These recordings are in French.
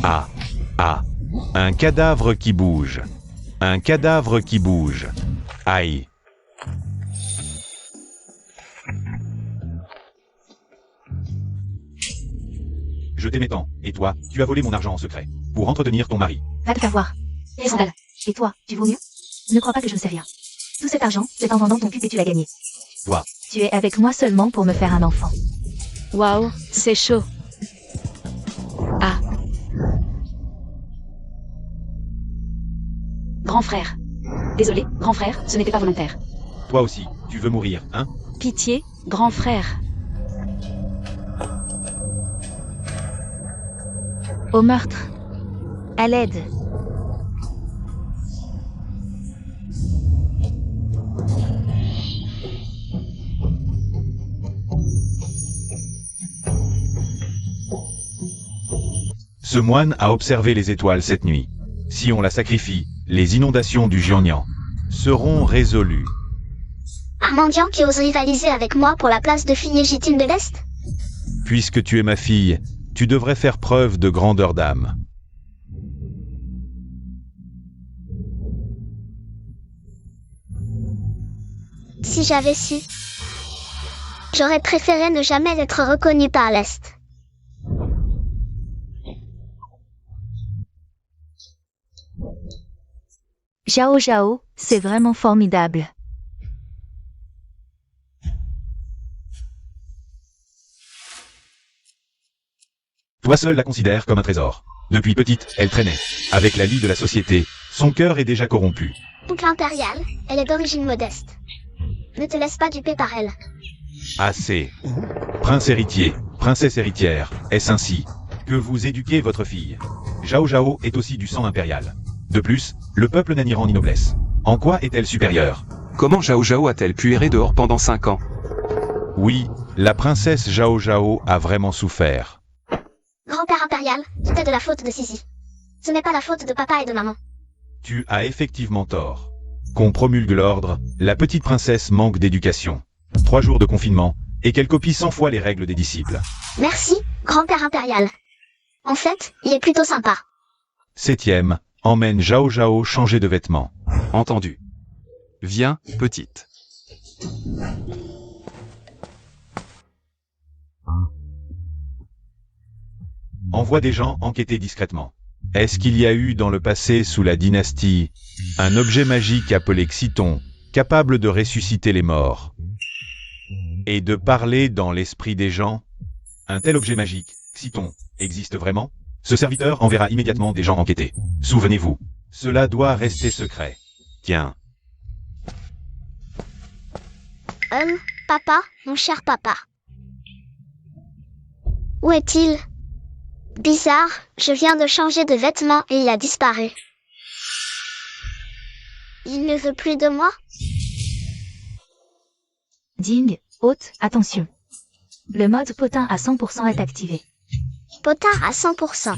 Ah, ah, un cadavre qui bouge. Un cadavre qui bouge. Aïe. Je t'aimais tant, et toi, tu as volé mon argent en secret, pour entretenir ton mari. Va te faire voir. Les sandales. Et toi, tu vaux mieux? Ne crois pas que je ne sais rien. Tout cet argent, c'est en vendant ton cul que tu l'as gagné. Toi. Tu es avec moi seulement pour me faire un enfant. Waouh, c'est chaud. Ah. Grand frère. Désolé, grand frère, ce n'était pas volontaire. Toi aussi, tu veux mourir, hein? Pitié, grand frère. Au meurtre. À l'aide. Ce moine a observé les étoiles cette nuit. Si on la sacrifie, les inondations du Jiangnan seront résolues. Un mendiant qui ose rivaliser avec moi pour la place de fille légitime de l'Est? Puisque tu es ma fille, tu devrais faire preuve de grandeur d'âme. Si j'avais su, j'aurais préféré ne jamais être reconnu par l'Est. Zhao Zhao, c'est vraiment formidable. Toi seul la considères comme un trésor. Depuis petite, elle traînait avec la lie de la société. Son cœur est déjà corrompu. Boucle impériale, elle est d'origine modeste. Ne te laisse pas duper par elle. Assez. Prince héritier, princesse héritière, est-ce ainsi que vous éduquez votre fille? Zhao Zhao est aussi du sang impérial. De plus, le peuple n'a ni rang ni noblesse. En quoi est-elle supérieure? Comment Zhao Zhao a-t-elle pu errer dehors pendant 5 ans? Oui, la princesse Zhao Zhao a vraiment souffert. Grand-père impérial, tout est de la faute de Sisi. Ce n'est pas la faute de papa et de maman. Tu as effectivement tort. Qu'on promulgue l'ordre, la petite princesse manque d'éducation. 3 jours de confinement, et qu'elle copie 100 fois les règles des disciples. Merci, grand-père impérial. En fait, il est plutôt sympa. 7e, emmène Zhao Zhao changer de vêtements. Entendu. Viens, petite. Envoie des gens enquêter discrètement. Est-ce qu'il y a eu dans le passé, sous la dynastie, un objet magique appelé Xiton, capable de ressusciter les morts et de parler dans l'esprit des gens? Un tel objet magique, Xiton, existe vraiment? Ce serviteur enverra immédiatement des gens enquêter. Souvenez-vous, cela doit rester secret. Tiens. Papa, mon cher papa. Où est-il? Bizarre, je viens de changer de vêtements et il a disparu. Il ne veut plus de moi? Ding, haute, attention. Le mode potin à 100% est activé. Potin à 100%.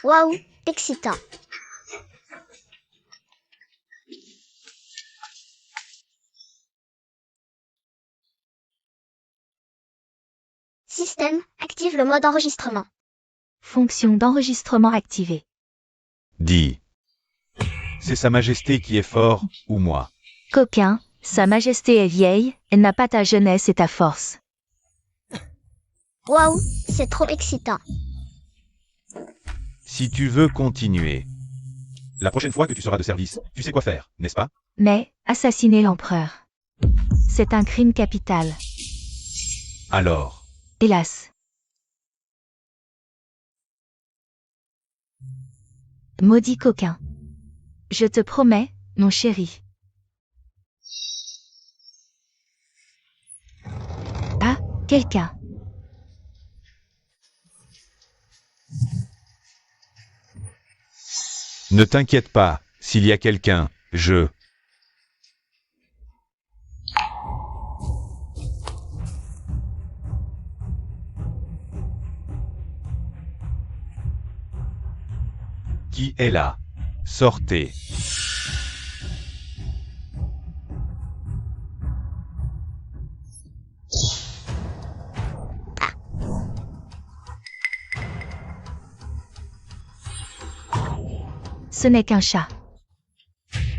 Waouh, excitant. Système, active le mode enregistrement. Fonction d'enregistrement activée. Dis. C'est Sa Majesté qui est fort, ou moi? Coquin, Sa Majesté est vieille, elle n'a pas ta jeunesse et ta force. Waouh, c'est trop excitant. Si tu veux continuer, la prochaine fois que tu seras de service, tu sais quoi faire, n'est-ce pas? Mais, assassiner l'empereur. C'est un crime capital. Alors, Hélas. Maudit coquin. Je te promets, mon chéri. Ah, quelqu'un. ne t'inquiète pas, s'il y a quelqu'un, je... Qui est là? Sortez. ce n'est qu'un chat.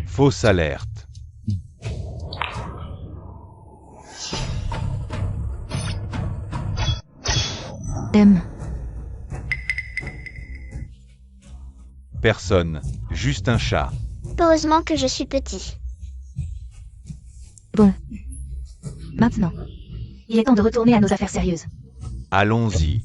Fausse alerte. Personne, juste un chat. Heureusement que je suis petit. Bon. Maintenant. Il est temps de retourner à nos affaires sérieuses. Allons-y.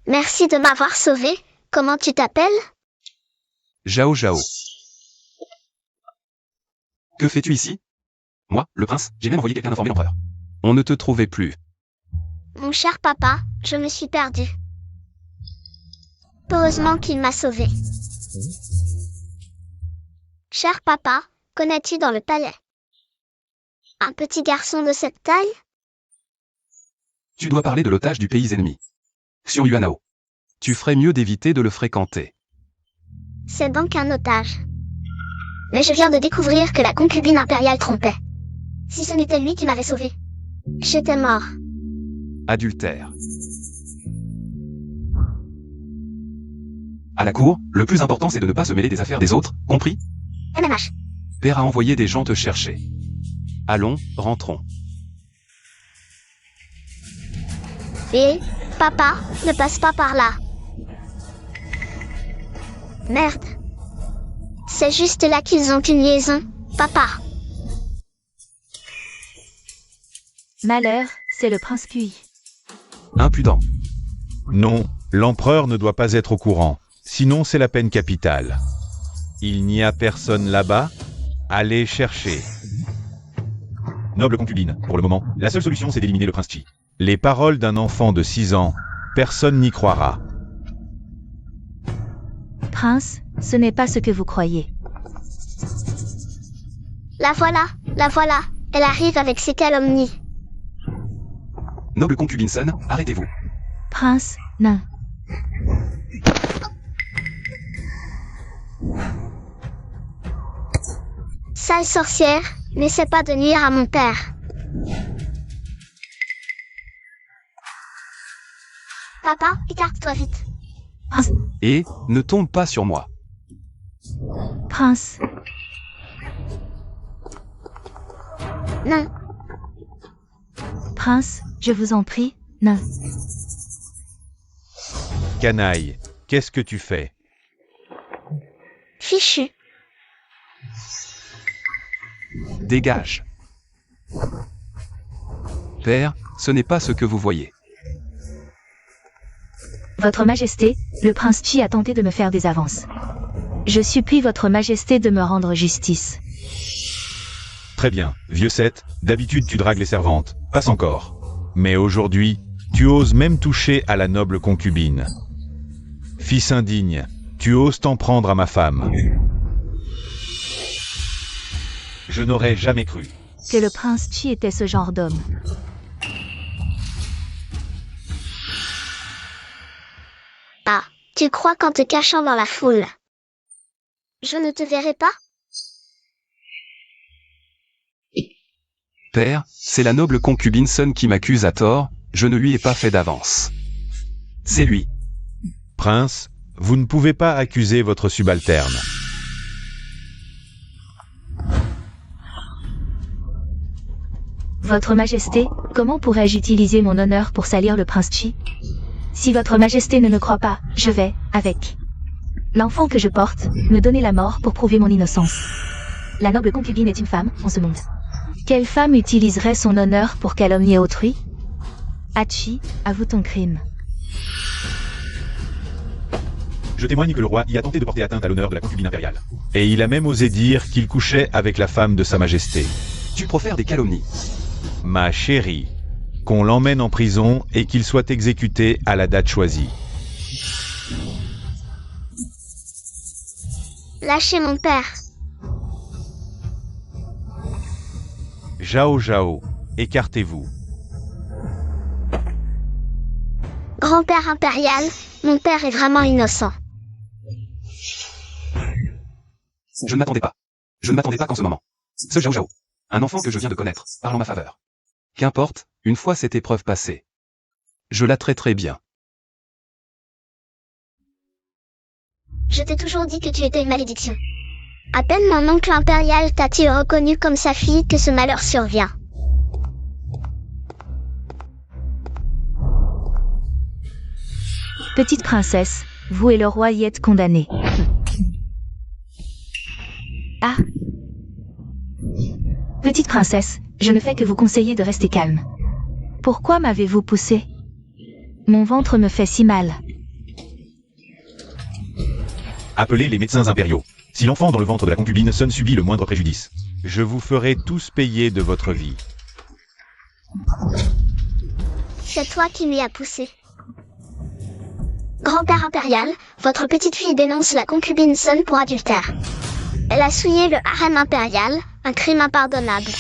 Merci de m'avoir sauvé. Comment tu t'appelles? Zhao Zhao. Que fais-tu ici? Moi, le prince, j'ai même envoyé quelqu'un informer l'empereur. On ne te trouvait plus. Mon cher papa, je me suis perdu. Heureusement qu'il m'a sauvé. Cher papa, connais-tu dans le palais un petit garçon de cette taille? Tu dois parler de l'otage du pays ennemi. Sur Yuanao. Tu ferais mieux d'éviter de le fréquenter. C'est donc un otage. Mais je viens de découvrir que la concubine impériale trompait. Si ce n'était lui qui m'avait sauvé, j'étais mort. Adultère. À la cour, le plus important c'est de ne pas se mêler des affaires des autres, compris? MMH. Père a envoyé des gens te chercher. Allons, rentrons. Et, papa, ne passe pas par là. Merde. C'est juste là qu'ils ont une liaison, papa. Malheur, c'est le prince Puy. Impudent. Non, l'empereur ne doit pas être au courant, sinon c'est la peine capitale. Il n'y a personne là-bas? Allez chercher. Noble concubine, pour le moment, la seule solution c'est d'éliminer le prince Chi. Les paroles d'un enfant de 6 ans, personne n'y croira. Prince, ce n'est pas ce que vous croyez. La voilà, elle arrive avec ses calomnies. Noble concubine Sun, arrêtez-vous. Prince, non. Sale sorcière, n'essaie pas de nuire à mon père. Papa, écarte-toi vite. Prince, Et, ne tombe pas sur moi. prince, Non, prince, je vous en prie, non. Canaille, qu'est-ce que tu fais? fichu. Dégage. Père, ce n'est pas ce que vous voyez. Votre Majesté, le prince Chi a tenté de me faire des avances. Je supplie votre Majesté de me rendre justice. Très bien, vieux Seth, d'habitude tu dragues les servantes, passe encore. Mais aujourd'hui, tu oses même toucher à la noble concubine. Fils indigne, tu oses t'en prendre à ma femme. Je n'aurais jamais cru. Que le prince Chi était ce genre d'homme. Ah, tu crois qu'en te cachant dans la foule, je ne te verrai pas? Père, c'est la noble concubine Sun qui m'accuse à tort, je ne lui ai pas fait d'avance. C'est lui. Prince, vous ne pouvez pas accuser votre subalterne. Votre Majesté, comment pourrais-je utiliser mon honneur pour salir le prince Chi? Si votre Majesté ne me croit pas, je vais, avec l'enfant que je porte, me donner la mort pour prouver mon innocence. La noble concubine est une femme en ce monde. Quelle femme utiliserait son honneur pour calomnier autrui? Hachi, avoue ton crime. Je témoigne que le roi y a tenté de porter atteinte à l'honneur de la concubine impériale. Et il a même osé dire qu'il couchait avec la femme de sa majesté. Tu profères des calomnies. Ma chérie, qu'on l'emmène en prison et qu'il soit exécuté à la date choisie. Lâchez mon père. Zhao Zhao, écartez-vous. Grand-père impérial, mon père est vraiment innocent. Je ne m'attendais pas. Je ne m'attendais pas qu'en ce moment. Ce Zhao Zhao. Un enfant que je viens de connaître, parle en ma faveur. Qu'importe, une fois cette épreuve passée. Je la traiterai bien. Je t'ai toujours dit que tu étais une malédiction. À peine mon oncle impérial t'a-t-il reconnu comme sa fille que ce malheur survient. Petite princesse, vous et le roi y êtes condamnés. Ah. Petite princesse, je ne fais que vous conseiller de rester calme. Pourquoi m'avez-vous poussé? Mon ventre me fait si mal. Appelez les médecins impériaux. Si l'enfant dans le ventre de la concubine Sun subit le moindre préjudice, je vous ferai tous payer de votre vie. C'est toi qui lui as poussé. Grand-père impérial, votre petite fille dénonce la concubine Sun pour adultère. Elle a souillé le harem impérial, un crime impardonnable.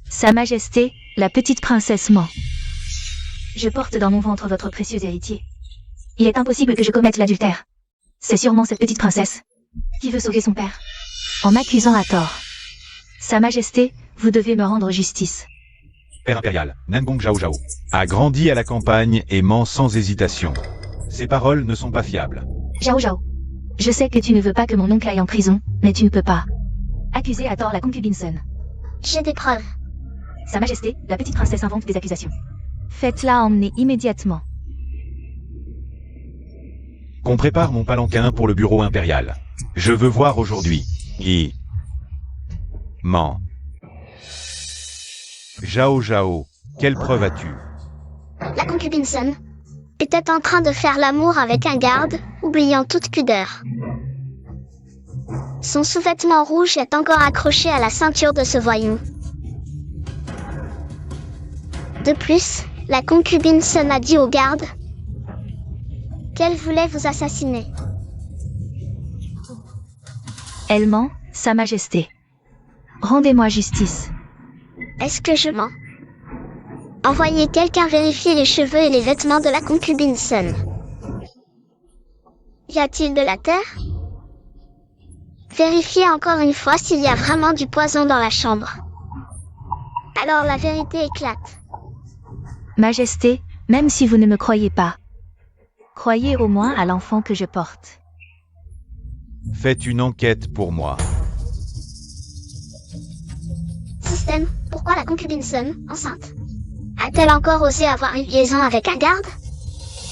Sa Majesté, la petite princesse ment. Je porte dans mon ventre votre précieux héritier. Il est impossible que je commette l'adultère. C'est sûrement cette petite princesse qui veut sauver son père, en m'accusant à tort. Sa Majesté, vous devez me rendre justice. Père impérial, Nangong Zhao Zhao, a grandi à la campagne et ment sans hésitation. Ses paroles ne sont pas fiables. Zhao Zhao, je sais que tu ne veux pas que mon oncle aille en prison, mais tu ne peux pas accuser à tort la concubine Sun. J'ai des preuves. Sa Majesté, la petite princesse invente des accusations. Faites-la emmener immédiatement. Qu'on prépare mon palanquin pour le bureau impérial. Je veux voir aujourd'hui. Qui ment. Zhao Zhao, quelle preuve as-tu? La concubine Sun était en train de faire l'amour avec un garde, oubliant toute pudeur. Son sous-vêtement rouge est encore accroché à la ceinture de ce voyou. De plus, la concubine Sun a dit au garde qu'elle voulait vous assassiner. Elle ment, Sa Majesté. Rendez-moi justice. Est-ce que je mens? Envoyez quelqu'un vérifier les cheveux et les vêtements de la concubine Sun. Y a-t-il de la terre? Vérifiez encore une fois s'il y a vraiment du poison dans la chambre. Alors la vérité éclate. Majesté, même si vous ne me croyez pas, croyez au moins à l'enfant que je porte. Faites une enquête pour moi. Système, pourquoi la concubine Sun, enceinte, a-t-elle encore osé avoir une liaison avec un garde?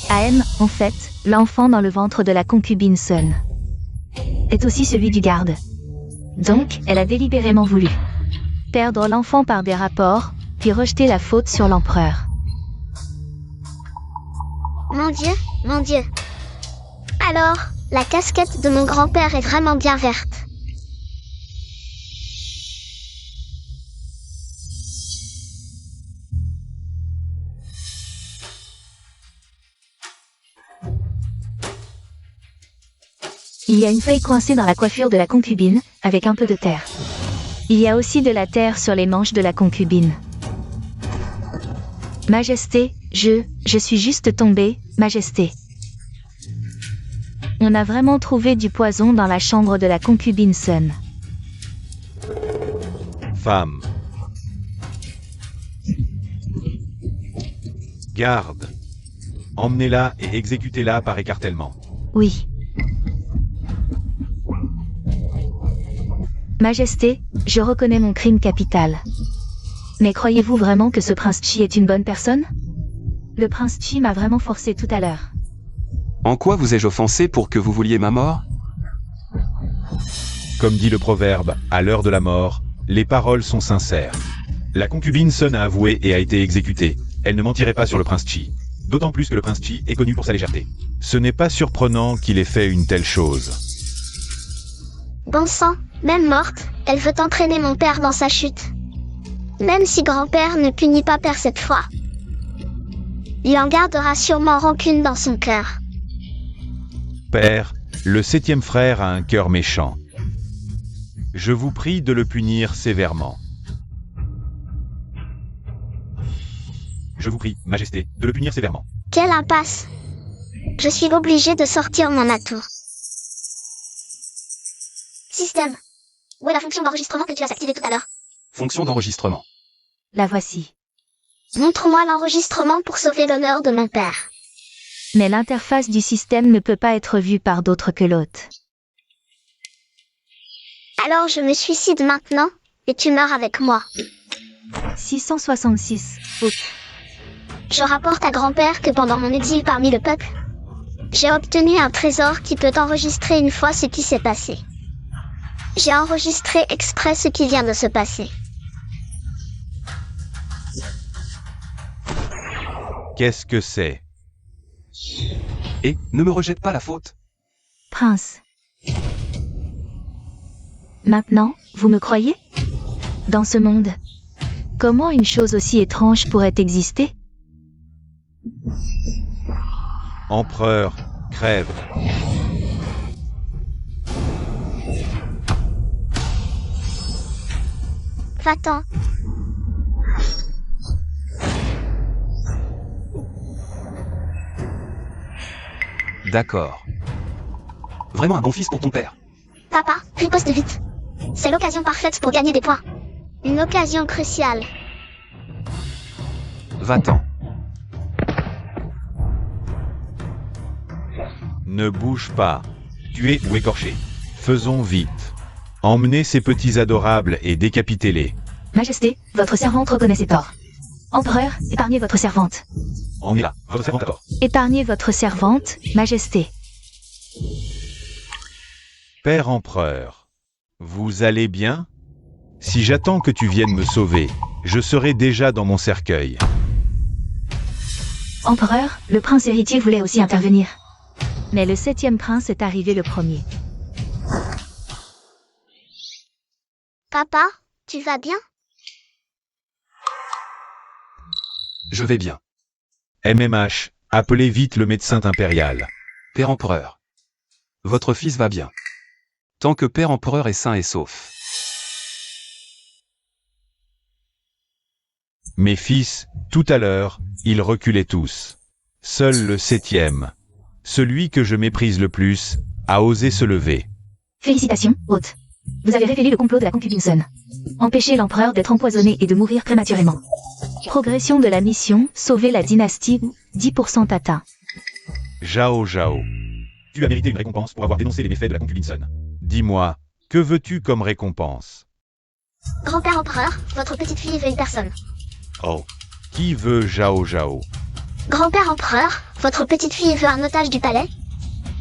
AM, en fait, l'enfant dans le ventre de la concubine Sun est aussi celui du garde. Donc, elle a délibérément voulu perdre l'enfant par des rapports, puis rejeter la faute sur l'empereur. Mon Dieu, mon Dieu. Alors, la casquette de mon grand-père est vraiment bien verte. Il y a une feuille coincée dans la coiffure de la concubine, avec un peu de terre. Il y a aussi de la terre sur les manches de la concubine. Majesté, je suis juste tombée, Majesté. On a vraiment trouvé du poison dans la chambre de la concubine Sun. Femme. Garde. Emmenez-la et exécutez-la par écartèlement. Oui. Majesté, je reconnais mon crime capital. Mais croyez-vous vraiment que ce prince Chi est une bonne personne? Le prince Chi m'a vraiment forcé tout à l'heure. En quoi vous ai-je offensé pour que vous vouliez ma mort? Comme dit le proverbe, à l'heure de la mort, les paroles sont sincères. La concubine Sun a avoué et a été exécutée. Elle ne mentirait pas sur le prince Chi. D'autant plus que le prince Chi est connu pour sa légèreté. Ce n'est pas surprenant qu'il ait fait une telle chose. Bon sang, même morte, elle veut entraîner mon père dans sa chute. Même si grand-père ne punit pas père cette fois, il en gardera sûrement rancune dans son cœur. Père, le 7e frère a un cœur méchant. Je vous prie de le punir sévèrement. je vous prie, Majesté, de le punir sévèrement. Quelle impasse! Je suis obligé de sortir mon atout. Système. Où est la fonction d'enregistrement que tu as activée tout à l'heure? Fonction d'enregistrement. La voici. Montre-moi l'enregistrement pour sauver l'honneur de mon père. Mais l'interface du système ne peut pas être vue par d'autres que l'hôte. Alors je me suicide maintenant, et tu meurs avec moi. 666. Hôte. Je rapporte à grand-père que pendant mon exil parmi le peuple, j'ai obtenu un trésor qui peut enregistrer une fois ce qui s'est passé. J'ai enregistré exprès ce qui vient de se passer. Qu'est-ce que c'est? Et, ne me rejette pas la faute. Prince. Maintenant, vous me croyez? Dans ce monde, comment une chose aussi étrange pourrait exister? Empereur, crève. Va-t'en. D'accord. Vraiment un bon fils pour ton père. Papa, riposte vite. C'est l'occasion parfaite pour gagner des points. Une occasion cruciale. Va-t'en. Ne bouge pas. Tuer ou écorcher. Faisons vite. Emmenez ces petits adorables et décapitez-les. Majesté, votre servante reconnaît ses torts. Empereur, épargnez votre servante. On est là, votre servante à tort. Épargnez votre servante, Majesté. Père empereur, vous allez bien? Si j'attends que tu viennes me sauver, je serai déjà dans mon cercueil. Empereur, le prince héritier voulait aussi intervenir. Mais le 7e prince est arrivé le premier. Papa, tu vas bien? Je vais bien. MMH, appelez vite le médecin impérial. Père empereur. Votre fils va bien. Tant que père empereur est sain et sauf. Mes fils, tout à l'heure, ils reculaient tous. Seul le 7e, celui que je méprise le plus, a osé se lever. Félicitations, hôte. Vous avez révélé le complot de la concubine Sun. Empêcher l'empereur d'être empoisonné et de mourir prématurément. Progression de la mission, sauver la dynastie, 10% atteint. Zhao Zhao. Tu as mérité une récompense pour avoir dénoncé les méfaits de la concubine Sun. Dis-moi, que veux-tu comme récompense? Grand-père empereur, votre petite fille veut une personne. Oh. Qui veut Zhao Zhao? Grand-père empereur, votre petite fille veut un otage du palais.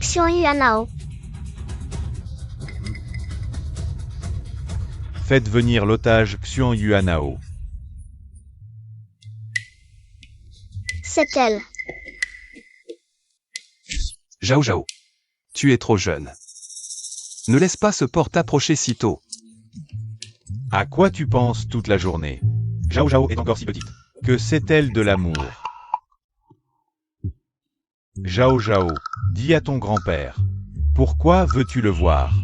Xiongyu Anao. Faites venir l'otage Xuan Yuanao. C'est elle. Zhao Zhao. Tu es trop jeune. Ne laisse pas ce porte approcher si tôt. À quoi tu penses toute la journée? Zhao Zhao est encore si petite. Que sait-elle de l'amour? Zhao Zhao, dis à ton grand-père. Pourquoi veux-tu le voir?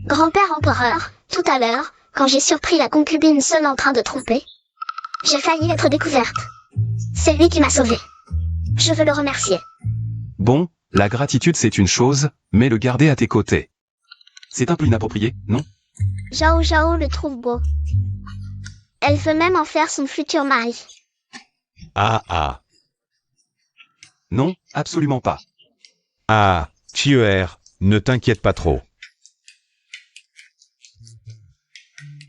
Grand-père empereur, tout à l'heure, quand j'ai surpris la concubine seule en train de tromper, j'ai failli être découverte. C'est lui qui m'a sauvée. Je veux le remercier. Bon, la gratitude c'est une chose, mais le garder à tes côtés. C'est un peu inapproprié, non? Zhao Zhao le trouve beau. Elle veut même en faire son futur mari. Ah ah. Non, absolument pas. Ah, Chieuer, ne t'inquiète pas trop.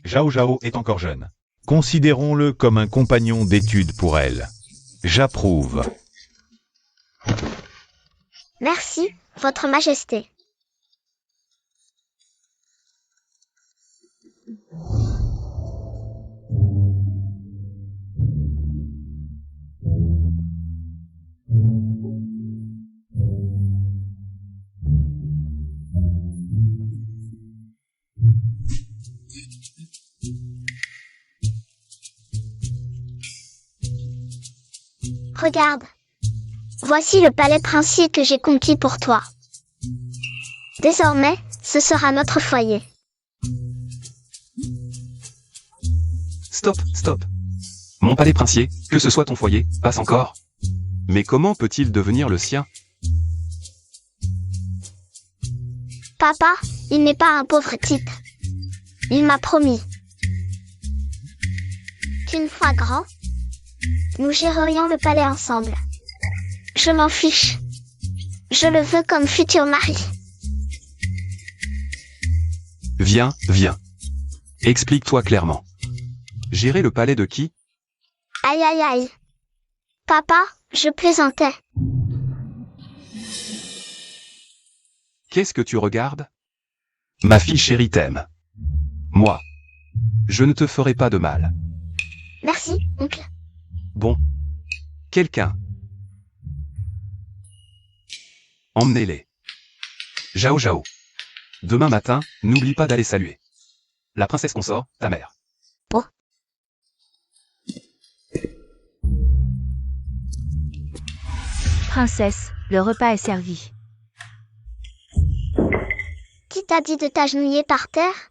Zhao Zhao est encore jeune. Considérons-le comme un compagnon d'études pour elle. J'approuve. Merci, votre majesté. Regarde. Voici le palais princier que j'ai conquis pour toi. Désormais, ce sera notre foyer. Stop, stop. Mon palais princier, que ce soit ton foyer, passe encore. Mais comment peut-il devenir le sien? Papa, il n'est pas un pauvre type. Il m'a promis qu'une fois grand, nous gérerions le palais ensemble. Je m'en fiche. Je le veux comme futur mari. Viens, viens. Explique-toi clairement. Gérer le palais de qui? Aïe aïe aïe. Papa, je plaisantais. Qu'est-ce que tu regardes? Ma fille chérie t'aime. Moi, je ne te ferai pas de mal. Merci, oncle. Bon. Quelqu'un. Emmenez-les. Jao Jao. Demain matin, n'oublie pas d'aller saluer la princesse consort, ta mère. Princesse, le repas est servi. Qui t'a dit de t'agenouiller par terre?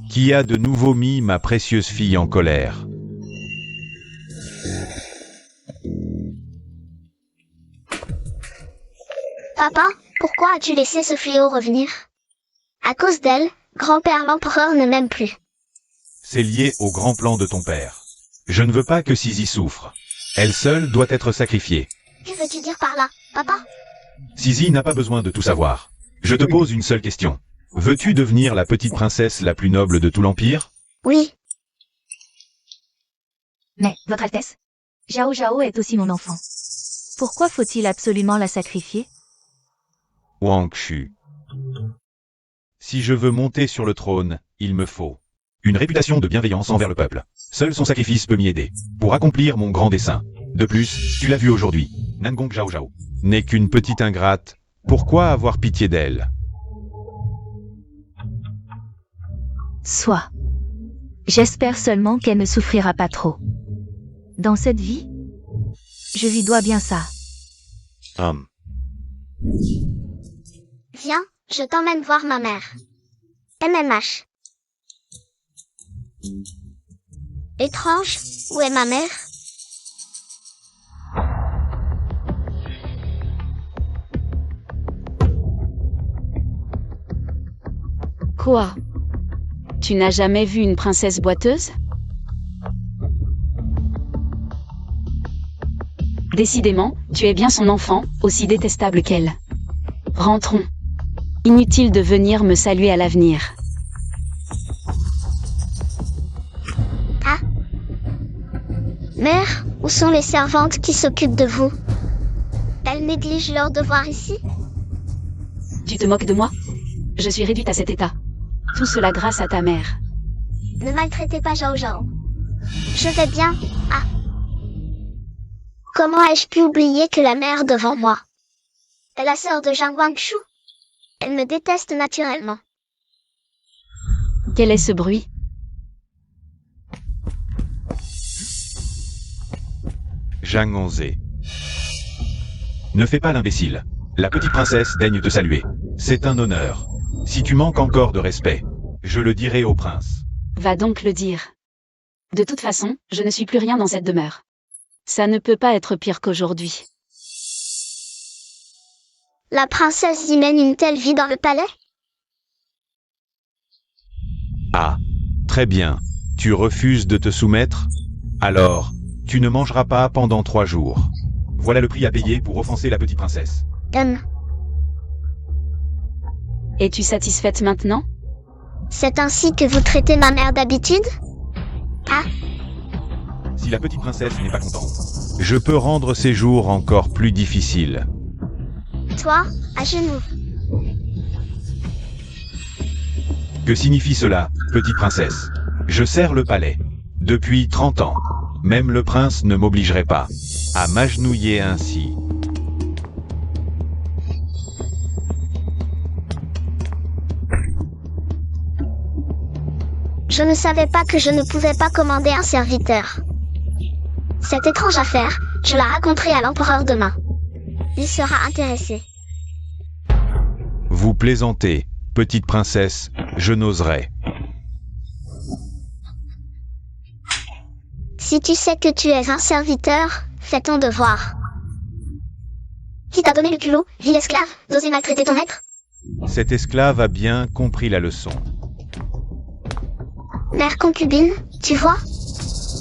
Qui a de nouveau mis ma précieuse fille en colère? Papa, pourquoi as-tu laissé ce fléau revenir? À cause d'elle, grand-père l'empereur ne m'aime plus. C'est lié au grand plan de ton père. Je ne veux pas que Sisi souffre. Elle seule doit être sacrifiée. Que veux-tu dire par là, papa? Sisi n'a pas besoin de tout savoir. Je te pose une seule question. Veux-tu devenir la petite princesse la plus noble de tout l'Empire? Oui. Mais, Votre Altesse, Zhao Zhao est aussi mon enfant. Pourquoi faut-il absolument la sacrifier? Wang Shu. Si je veux monter sur le trône, il me faut une réputation de bienveillance envers le peuple. Seul son sacrifice peut m'y aider, pour accomplir mon grand dessein. De plus, tu l'as vu aujourd'hui, Nangong Zhao Zhao n'est qu'une petite ingrate. Pourquoi avoir pitié d'elle? Soit. J'espère seulement qu'elle ne souffrira pas trop. Dans cette vie, je lui dois bien ça. Viens, je t'emmène voir ma mère. MMH. Étrange, où est ma mère? Quoi? Tu n'as jamais vu une princesse boiteuse? Décidément, tu es bien son enfant, aussi détestable qu'elle. Rentrons. Inutile de venir me saluer à l'avenir. Ah. Mère, où sont les servantes qui s'occupent de vous? Elles négligent leur devoir ici? Tu te moques de moi? Je suis réduite à cet état. Tout cela grâce à ta mère. Ne maltraitez pas Zhao Zhao. Je vais bien. Ah. Comment ai-je pu oublier que la mère devant moi est la sœur de Zhang Wangshu? Elle me déteste naturellement. Quel est ce bruit? Zhang Onze. Ne fais pas l'imbécile. La petite princesse daigne te saluer. C'est un honneur. Si tu manques encore de respect, je le dirai au prince. Va donc le dire. De toute façon, je ne suis plus rien dans cette demeure. Ça ne peut pas être pire qu'aujourd'hui. La princesse y mène une telle vie dans le palais? Ah, très bien. Tu refuses de te soumettre? Alors, tu ne mangeras pas pendant 3 jours. Voilà le prix à payer pour offenser la petite princesse. Es-tu satisfaite maintenant? C'est ainsi que vous traitez ma mère d'habitude? Ah. Si la petite princesse n'est pas contente, je peux rendre ses jours encore plus difficiles. Toi, à genoux. Que signifie cela, petite princesse? Je sers le palais. Depuis 30 ans. Même le prince ne m'obligerait pas à m'agenouiller ainsi. Je ne savais pas que je ne pouvais pas commander un serviteur. Cette étrange affaire, Je la raconterai à l'empereur demain. Il sera intéressé. Vous plaisantez, petite princesse, je n'oserais. Si tu sais que tu es un serviteur, fais ton devoir. Qui t'a donné le culot, vil esclave, d'oser maltraiter ton maître? Cet esclave a bien compris la leçon. Mère concubine, tu vois?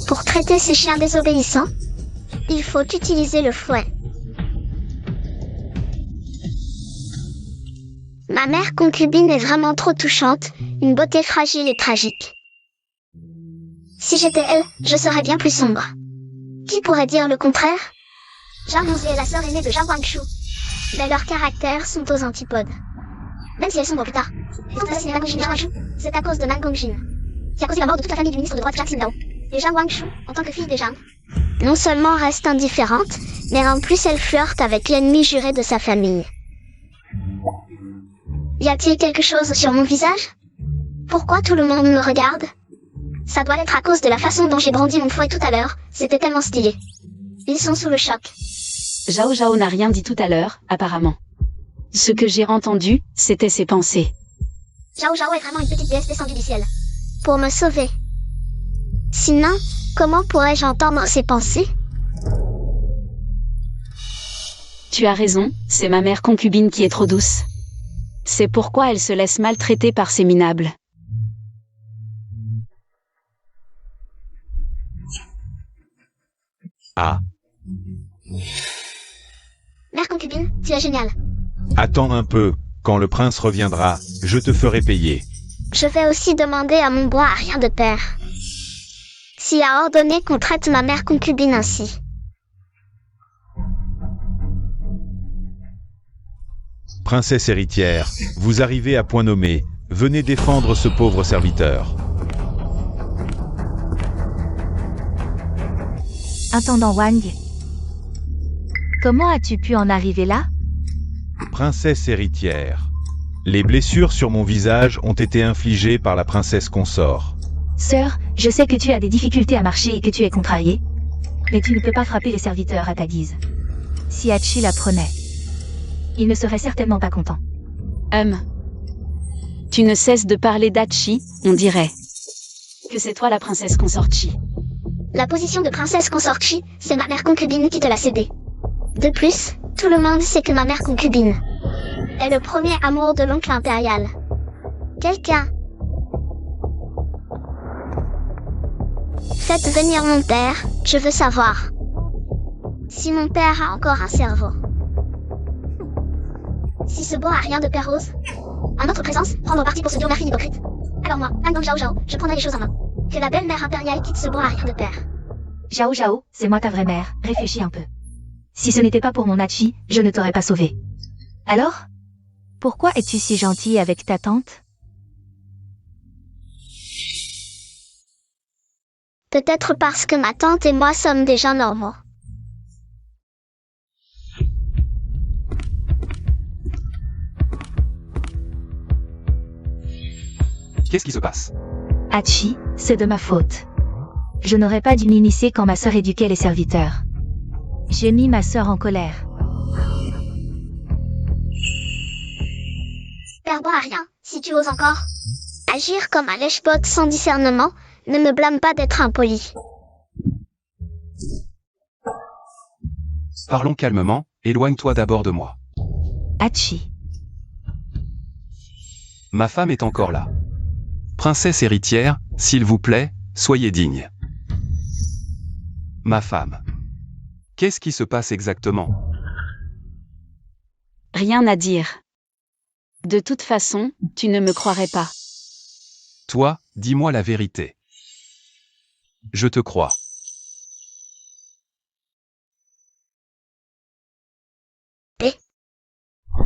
Pour traiter ces chiens désobéissants, il faut utiliser le fouet. Ma mère concubine est vraiment trop touchante, une beauté fragile et tragique. Si j'étais elle, je serais bien plus sombre. Qui pourrait dire le contraire? Zhang Muzhi est la sœur aînée de Zhang Guangshu. Mais leurs caractères sont aux antipodes. Même si elles sombrent plus tard. Ils ont assassiné Zhang Guangshu, c'est à cause de Zhang Gongjin, qui a causé la mort de toute la famille du ministre de droite Zhang Xindao. Et Zhang Guangshu, en tant que fille des Zhang, non seulement reste indifférente, mais en plus elle flirte avec l'ennemi juré de sa famille. Y a-t-il quelque chose sur mon visage? Pourquoi tout le monde me regarde? Ça doit être à cause de la façon dont j'ai brandi mon fouet tout à l'heure, c'était tellement stylé. Ils sont sous le choc. Zhao Zhao n'a rien dit tout à l'heure, apparemment. Ce que j'ai entendu, c'était ses pensées. Zhao Zhao est vraiment une petite déesse descendue du ciel. Pour me sauver. Sinon, comment pourrais-je entendre ses pensées? Tu as raison, c'est ma mère concubine qui est trop douce. C'est pourquoi elle se laisse maltraiter par ses minables. Ah, Mère concubine, tu es géniale. attends un peu, quand le prince reviendra, je te ferai payer. Je vais aussi demander à mon bois arien de père s'il a ordonné qu'on traite ma mère concubine ainsi. Princesse héritière, vous arrivez à point nommé, venez défendre ce pauvre serviteur. Intendant Wang. Comment as-tu pu en arriver là? Princesse héritière. Les blessures sur mon visage ont été infligées par la princesse consort. Sœur, je sais que tu as des difficultés à marcher et que tu es contrariée. Mais tu ne peux pas frapper les serviteurs à ta guise. Si Hachi l'apprenait, il ne serait certainement pas content. Tu ne cesses de parler d'Hachi, on dirait. Que c'est toi la princesse consortie. La position de princesse consortie, c'est ma mère concubine qui te l'a cédée. De plus, tout le monde sait que ma mère concubine est le premier amour de l'oncle impérial. Quelqu'un. Faites venir mon père, je veux savoir si mon père a encore un cerveau. Si ce beau a rien de père rose, en notre présence, prendre parti pour ce duo mère-fille hypocrite. Alors moi, Angong Zhao Zhao, je prendrai les choses en main. Que la belle mère impériale quitte ce beau à rien de père. Zhao Zhao, c'est moi ta vraie mère, réfléchis un peu. Si ce n'était pas pour mon Hachi, je ne t'aurais pas sauvé. Alors? Pourquoi es-tu si gentille avec ta tante? Peut-être parce que ma tante et moi sommes des gens normaux. Qu'est-ce qui se passe? Hachi, c'est de ma faute. Je n'aurais pas dû m'initier quand ma sœur éduquait les serviteurs. J'ai mis ma sœur en colère. Père bois à rien, si tu oses encore agir comme un lèche-botte sans discernement, ne me blâme pas d'être impoli. Parlons calmement, éloigne-toi d'abord de moi. Hachi. Ma femme est encore là. Princesse héritière, s'il vous plaît, soyez digne. Ma femme. Qu'est-ce qui se passe exactement? Rien à dire. De toute façon, tu ne me croirais pas. Toi, dis-moi la vérité. Je te crois.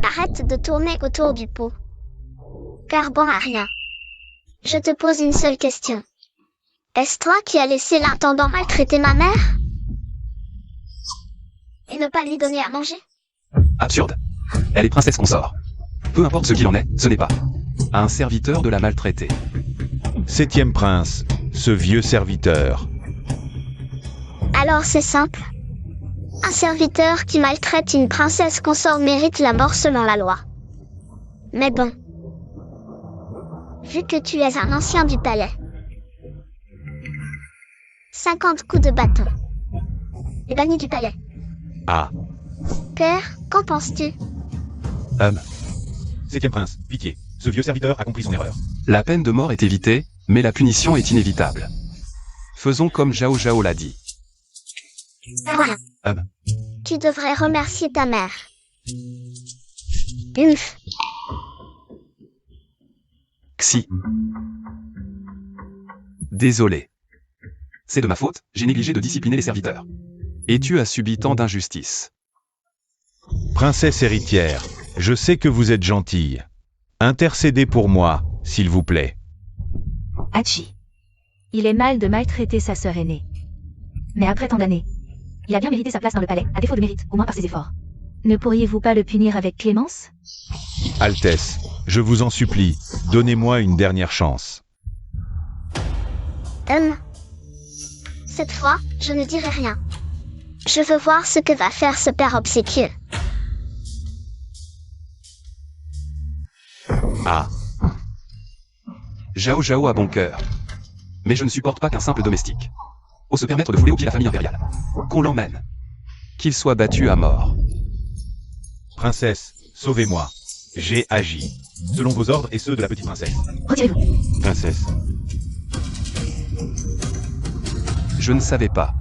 Arrête de tourner autour du pot. Père bon à rien. Je te pose une seule question. Est-ce toi qui as laissé l'intendant maltraiter ma mère? Et ne pas lui donner à manger? Absurde. Elle est princesse consort. Peu importe ce qu'il en est, ce n'est pas à un serviteur de la maltraiter. Septième prince, ce vieux serviteur. Alors c'est simple. Un serviteur qui maltraite une princesse consort mérite la mort selon la loi. Mais bon. Vu que tu es un ancien du palais. 50 coups de bâton. Et banni du palais. Ah. Père, qu'en penses-tu? Septième prince, pitié. Ce vieux serviteur a compris son erreur. La peine de mort est évitée, mais la punition est inévitable. Faisons comme Zhao Zhao l'a dit. Voilà. Tu devrais remercier ta mère. Umph. Xi. Désolé. C'est de ma faute, j'ai négligé de discipliner les serviteurs. Et tu as subi tant d'injustices. Princesse héritière, je sais que vous êtes gentille. Intercédez pour moi, s'il vous plaît. Hachi. Il est mal de maltraiter sa sœur aînée. Mais après tant d'années, il a bien mérité sa place dans le palais, à défaut de mérite, au moins par ses efforts. Ne pourriez-vous pas le punir avec clémence? Altesse, je vous en supplie, donnez-moi une dernière chance. Cette fois, je ne dirai rien. Je veux voir ce que va faire ce père obséquieux. Ah. Zhao Zhao a bon cœur. Mais je ne supporte pas qu'un simple domestique ose se permettre de fouler aux pieds la famille impériale. Qu'on l'emmène. Qu'il soit battu à mort. Princesse, sauvez-moi. J'ai agi. Selon vos ordres et ceux de la petite princesse. Retirez-vous. Princesse. Je ne savais pas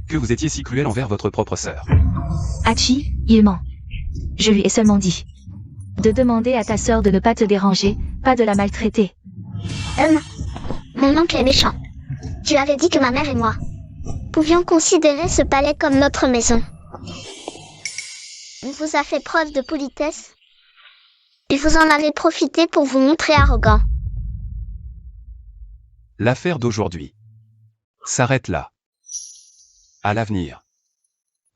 que vous étiez si cruel envers votre propre sœur. Hachi, il ment. Je lui ai seulement dit de demander à ta sœur de ne pas te déranger, pas de la maltraiter. Mon oncle est méchant. Tu avais dit que ma mère et moi pouvions considérer ce palais comme notre maison. Il vous a fait preuve de politesse. Et vous en avez profité pour vous montrer arrogant. L'affaire d'aujourd'hui s'arrête là. À l'avenir,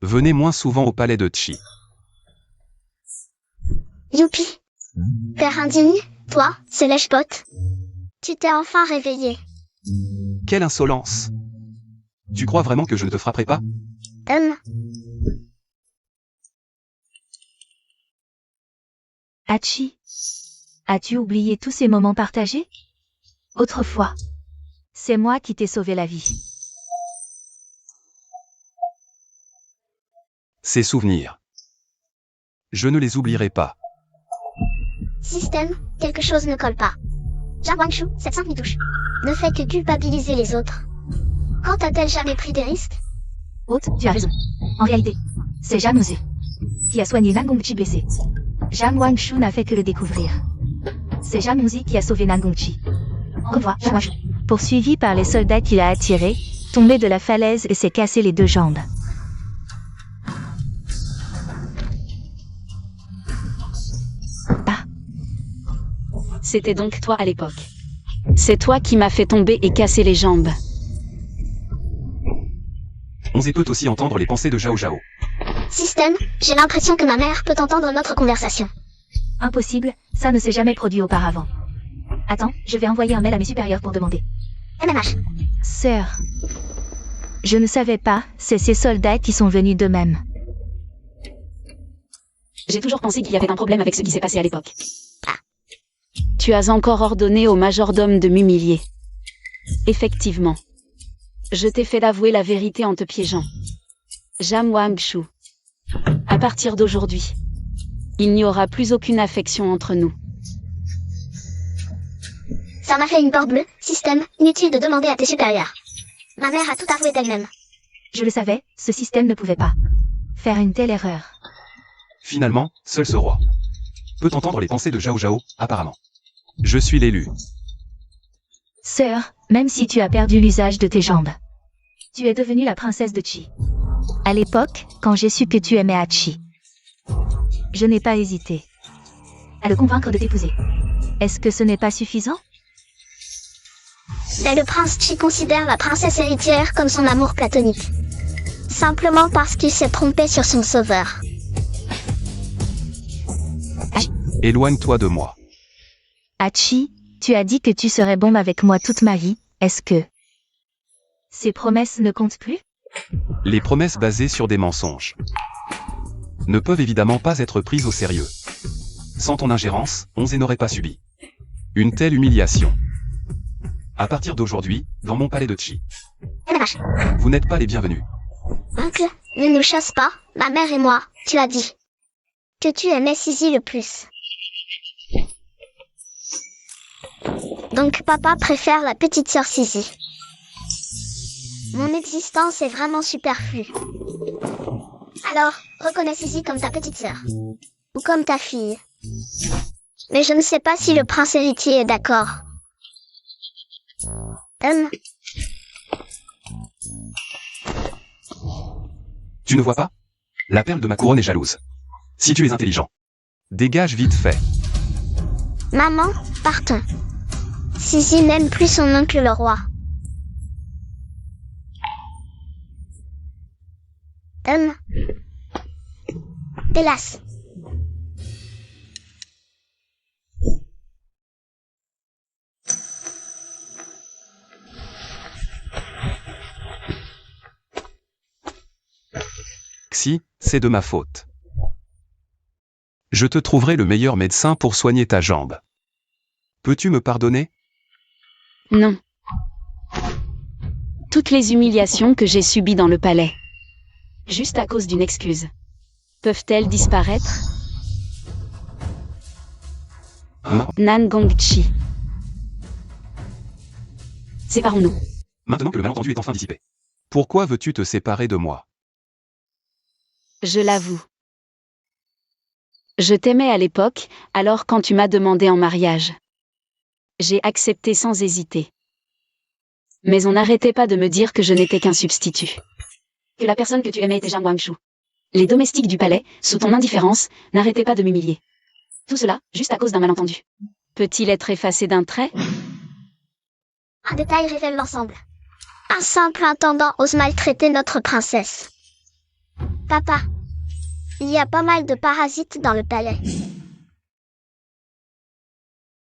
venez moins souvent au palais de Qi. Youpi. Père indigne, toi, c'est lèche-pote. Tu t'es enfin réveillé. Quelle insolence! Tu crois vraiment que je ne te frapperai pas? Hachi, as-tu oublié tous ces moments partagés? Autrefois, c'est moi qui t'ai sauvé la vie. Ces souvenirs, je ne les oublierai pas. Système, quelque chose ne colle pas. Zhao Guangshu, cette simple touche, ne fait que culpabiliser les autres. Quand a-t-elle jamais pris des risques? Haute, tu as raison. En réalité, c'est Zhao Nozé qui a soigné Nangongchi blessé. Zhao Guangshu n'a fait que le découvrir. C'est Zhao Nozé qui a sauvé Nangongchi. Au revoir, Zhao Guangshu. Poursuivi par les soldats qu'il a attirés, tombé de la falaise et s'est cassé les 2 jambes. C'était donc toi à l'époque. C'est toi qui m'as fait tomber et casser les jambes. On peut aussi entendre les pensées de Zhao Zhao. Système, j'ai l'impression que ma mère peut entendre notre conversation. Impossible, ça ne s'est jamais produit auparavant. Attends, je vais envoyer un mail à mes supérieurs pour demander. MMH. Sœur. Je ne savais pas, c'est ces soldats qui sont venus d'eux-mêmes. J'ai toujours pensé qu'il y avait un problème avec ce qui s'est passé à l'époque. Tu as encore ordonné au majordome de m'humilier. Effectivement. Je t'ai fait avouer la vérité en te piégeant. Zhao Guangshu. À partir d'aujourd'hui, il n'y aura plus aucune affection entre nous. Ça m'a fait une porte bleue, système, inutile de demander à tes supérieurs. Ma mère a tout avoué d'elle-même. Je le savais, ce système ne pouvait pas faire une telle erreur. Finalement, seul ce roi peut entendre les pensées de Zhao Zhao, apparemment. Je suis l'élu. Sœur, même si tu as perdu l'usage de tes jambes, tu es devenue la princesse de Qi. À l'époque, quand j'ai su que tu aimais Hachi, je n'ai pas hésité à le convaincre de t'épouser. Est-ce que ce n'est pas suffisant? Mais le prince Qi considère la princesse héritière comme son amour platonique. Simplement parce qu'il s'est trompé sur son sauveur. Éloigne-toi de moi. Hachi, tu as dit que tu serais bon avec moi toute ma vie, est-ce que ces promesses ne comptent plus? Les promesses basées sur des mensonges ne peuvent évidemment pas être prises au sérieux. Sans ton ingérence, Onze n'aurait pas subi une telle humiliation. À partir d'aujourd'hui, dans mon palais de Chi, Eh la vache. vous n'êtes pas les bienvenus. Oncle, ne nous chasse pas, ma mère et moi, tu as dit que tu aimais Sisi le plus. Donc papa préfère la petite sœur Sisi. Mon existence est vraiment superflue. Alors, reconnais Sisi comme ta petite sœur. Ou comme ta fille. Mais je ne sais pas si le prince héritier est d'accord. Tu ne vois pas? La perle de ma couronne est jalouse. Si tu es intelligent, dégage vite fait. Maman, partons. Sisi n'aime plus son oncle le roi. Hélas. Xi, c'est de ma faute. Je te trouverai le meilleur médecin pour soigner ta jambe. Peux-tu me pardonner? Non. Toutes les humiliations que j'ai subies dans le palais, juste à cause d'une excuse, peuvent-elles disparaître? Nan Gongchi. Séparons-nous. Maintenant que le malentendu est enfin dissipé. Pourquoi veux-tu te séparer de moi? Je l'avoue. Je t'aimais à l'époque, alors quand tu m'as demandé en mariage. J'ai accepté sans hésiter. Mais on n'arrêtait pas de me dire que je n'étais qu'un substitut. Que la personne que tu aimais était Zhang Guangshu. Les domestiques du palais, sous ton indifférence, n'arrêtaient pas de m'humilier. Tout cela, juste à cause d'un malentendu. Peut-il être effacé d'un trait? Un détail révèle l'ensemble. Un simple intendant ose maltraiter notre princesse. Papa, il y a pas mal de parasites dans le palais.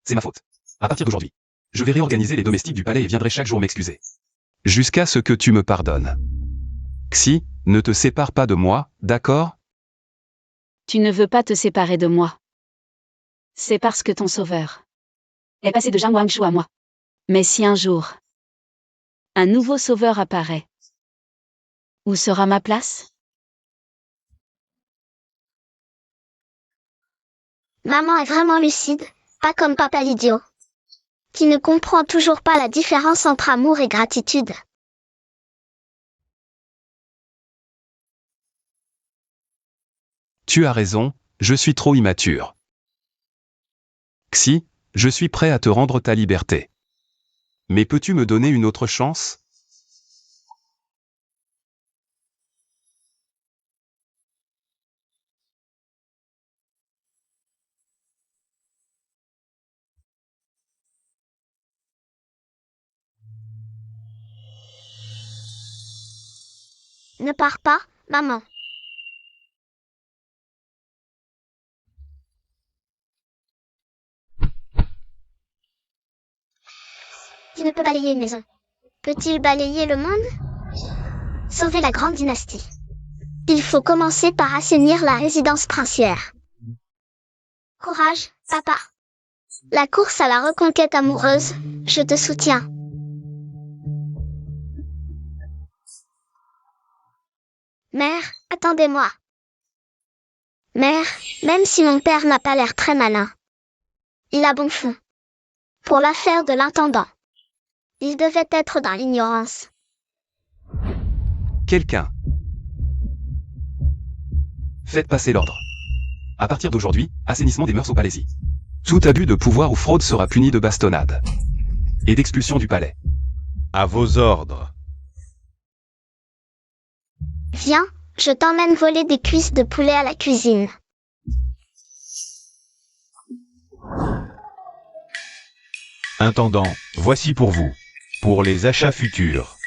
C'est ma faute. À partir d'aujourd'hui, je vais réorganiser les domestiques du palais et viendrai chaque jour m'excuser. Jusqu'à ce que tu me pardonnes. Xi, ne te sépare pas de moi, d'accord? Tu ne veux pas te séparer de moi. C'est parce que ton sauveur est passé de Zhang Guangshu à moi. Mais si un jour, un nouveau sauveur apparaît, où sera ma place? Maman est vraiment lucide, pas comme papa l'idiot, qui ne comprend toujours pas la différence entre amour et gratitude. Tu as raison, je suis trop immature. Xi, je suis prêt à te rendre ta liberté. Mais peux-tu me donner une autre chance? Ne pars pas, maman. Tu ne peux balayer une maison. Peut-il balayer le monde? Sauver la grande dynastie. Il faut commencer par assainir la résidence princière. Courage, papa. La course à la reconquête amoureuse, je te soutiens. Mère, attendez-moi. Mère, même si mon père n'a pas l'air très malin, il a bon fond. Pour l'affaire de l'intendant, il devait être dans l'ignorance. Quelqu'un. Faites passer l'ordre. À partir d'aujourd'hui, assainissement des mœurs au palais. Tout abus de pouvoir ou fraude sera puni de bastonnade. Et d'expulsion du palais. À vos ordres. Viens, je t'emmène voler des cuisses de poulet à la cuisine. Intendant, voici pour vous. Pour les achats futurs.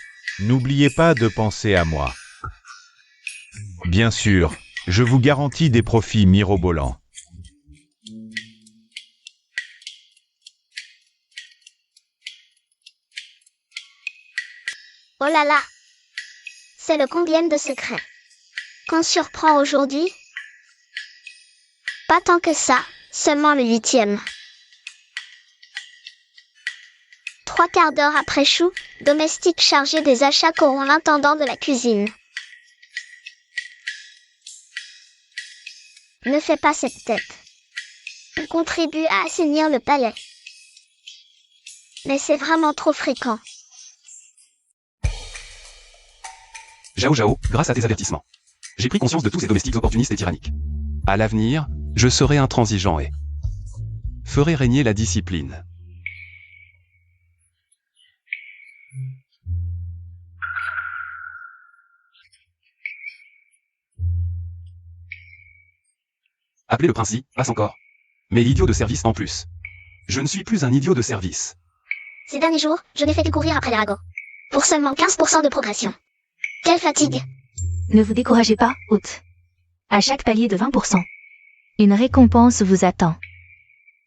N'oubliez pas de penser à moi. Bien sûr, je vous garantis des profits mirobolants. Oh là là! C'est le combième de secret qu'on surprend aujourd'hui? Pas tant que ça, seulement le 8e. 3/4 d'heure après Chou, domestique chargé des achats corrompt l'intendant de la cuisine. Ne fais pas cette tête. On contribue à assainir le palais. Mais c'est vraiment trop fréquent. Zhao Zhao, grâce à tes avertissements. J'ai pris conscience de tous ces domestiques opportunistes et tyranniques. À l'avenir, je serai intransigeant et ferai régner la discipline. Appelez le princi, passe encore. Mais l'idiot de service en plus. Je ne suis plus un idiot de service. Ces derniers jours, je n'ai fait que courir après les ragots. Pour seulement 15% de progression. Quelle fatigue! Ne vous découragez pas, hôte. À chaque palier de 20%, une récompense vous attend.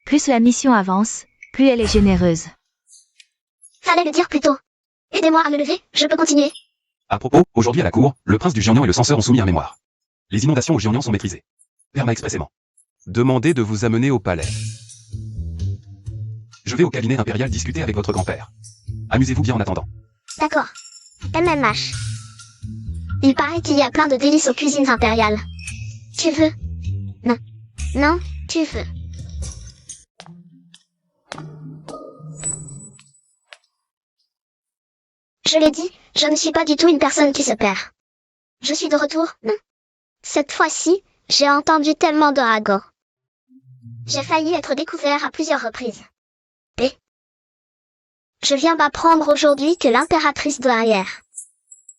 Plus la mission avance, plus elle est généreuse. Fallait le dire plus tôt. Aidez-moi à me lever, je peux continuer. À propos, aujourd'hui à la cour, le prince du Jiangnan et le censeur ont soumis un mémoire. Les inondations au Jiangnan sont maîtrisées. Père m'a expressément demandé de vous amener au palais. Je vais au cabinet impérial discuter avec votre grand-père. Amusez-vous bien en attendant. D'accord. MMH. Il paraît qu'il y a plein de délices aux cuisines impériales. Tu veux? Non. Non, tu veux. Je l'ai dit, je ne suis pas du tout une personne qui se perd. Je suis de retour, non. Cette fois-ci, j'ai entendu tellement de ragots. J'ai failli être découvert à plusieurs reprises. Et je viens d'apprendre aujourd'hui que l'impératrice douairière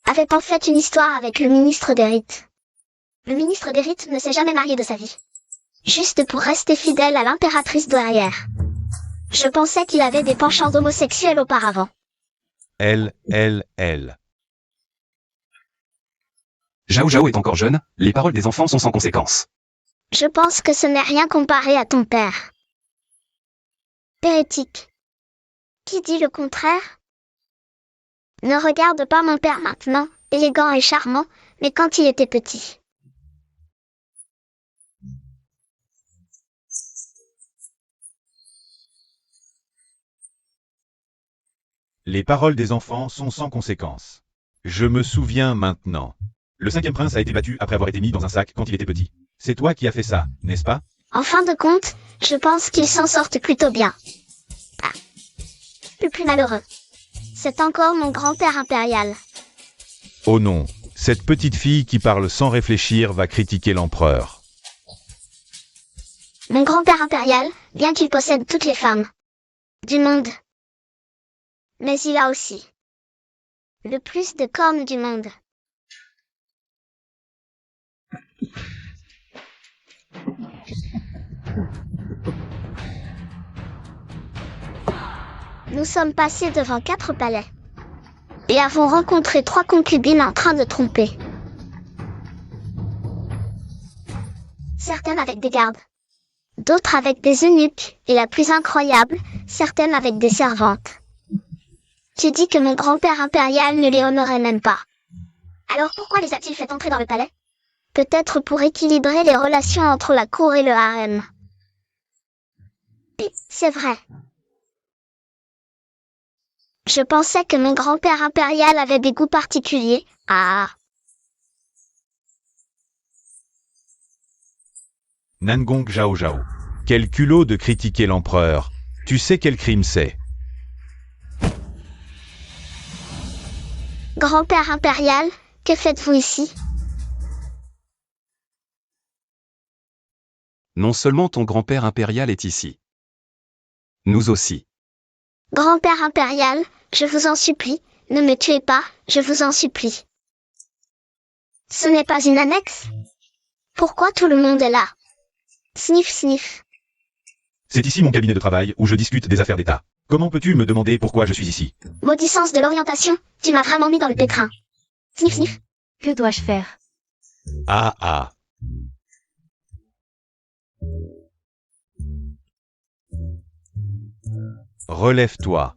avait en fait une histoire avec le ministre des Rites. Le ministre des Rites ne s'est jamais marié de sa vie. Juste pour rester fidèle à l'impératrice douairière. Je pensais qu'il avait des penchants homosexuels auparavant. Elle. Zhao Zhao est encore jeune, les paroles des enfants sont sans conséquence. Je pense que ce n'est rien comparé à ton père. Hérétique. Qui dit le contraire? Ne regarde pas mon père maintenant, élégant et charmant, mais quand il était petit. Les paroles des enfants sont sans conséquence. Je me souviens maintenant. Le 5e prince a été battu après avoir été mis dans un sac quand il était petit. C'est toi qui as fait ça, n'est-ce pas? En fin de compte, je pense qu'ils s'en sortent plutôt bien. Ah. Le plus malheureux. C'est encore mon grand-père impérial. Oh non, cette petite fille qui parle sans réfléchir va critiquer l'empereur. Mon grand-père impérial, bien qu'il possède toutes les femmes du monde. Mais il a aussi le plus de cornes du monde. Nous sommes passés devant 4 palais et avons rencontré 3 concubines en train de tromper. Certaines avec des gardes, d'autres avec des eunuques, et la plus incroyable, certaines avec des servantes. Tu dis que mon grand-père impérial ne les honorait même pas. Alors pourquoi les a-t-il fait entrer dans le palais? Peut-être pour équilibrer les relations entre la cour et le harem. Oui, c'est vrai. Je pensais que mon grand-père impérial avait des goûts particuliers. Ah. Nangong Zhao Zhao. Quel culot de critiquer l'empereur. Tu sais quel crime c'est? Grand-père impérial, que faites-vous ici? Non seulement ton grand-père impérial est ici. Nous aussi. Grand-père impérial, je vous en supplie, ne me tuez pas, je vous en supplie. Ce n'est pas une annexe? Pourquoi tout le monde est là? Sniff sniff. C'est ici mon cabinet de travail où je discute des affaires d'État. Comment peux-tu me demander pourquoi je suis ici? Maudissance de l'orientation, tu m'as vraiment mis dans le pétrin. Sniff sniff. Que dois-je faire? Ah. Relève-toi.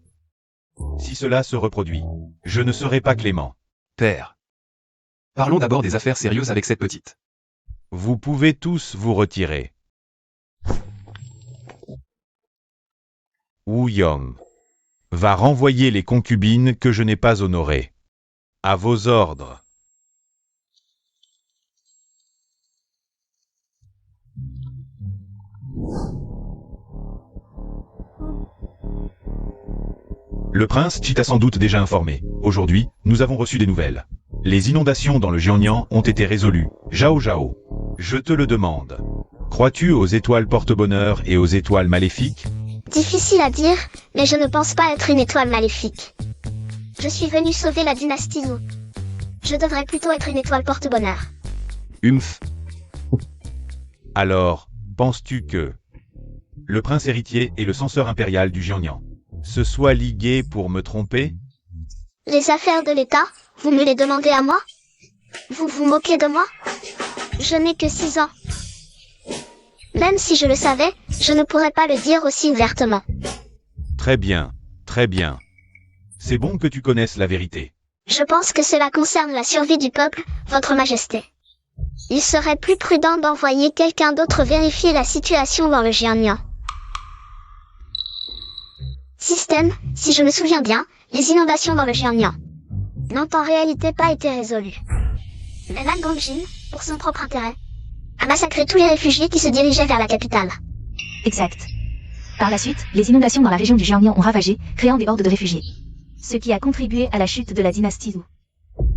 Si cela se reproduit, je ne serai pas clément. Père. Parlons d'abord des affaires sérieuses avec cette petite. Vous pouvez tous vous retirer. Wu Yong va renvoyer les concubines que je n'ai pas honorées. À vos ordres. Le prince Chi t'a sans doute déjà informé. Aujourd'hui, nous avons reçu des nouvelles. Les inondations dans le Jiangnan ont été résolues. Zhao Zhao, je te le demande. Crois-tu aux étoiles porte-bonheur et aux étoiles maléfiques? Difficile à dire, mais je ne pense pas être une étoile maléfique. Je suis venu sauver la dynastie Wu. Je devrais plutôt être une étoile porte-bonheur. Humph. Alors, penses-tu que le prince héritier et le censeur impérial du Jiangnan se soient ligués pour me tromper? Les affaires de l'État, vous me les demandez à moi? Vous vous moquez de moi? Je n'ai que 6 ans. Même si je le savais, je ne pourrais pas le dire aussi ouvertement. Très bien, très bien. C'est bon que tu connaisses la vérité. Je pense que cela concerne la survie du peuple, Votre Majesté. Il serait plus prudent d'envoyer quelqu'un d'autre vérifier la situation dans le Jiangnan. Système, si je me souviens bien, les inondations dans le Jiangnan n'ont en réalité pas été résolues. Mais Lan Gongjin, pour son propre intérêt, a massacré tous les réfugiés qui se dirigeaient vers la capitale. Exact. Par la suite, les inondations dans la région du Jiangnan ont ravagé, créant des hordes de réfugiés. Ce qui a contribué à la chute de la dynastie Wu.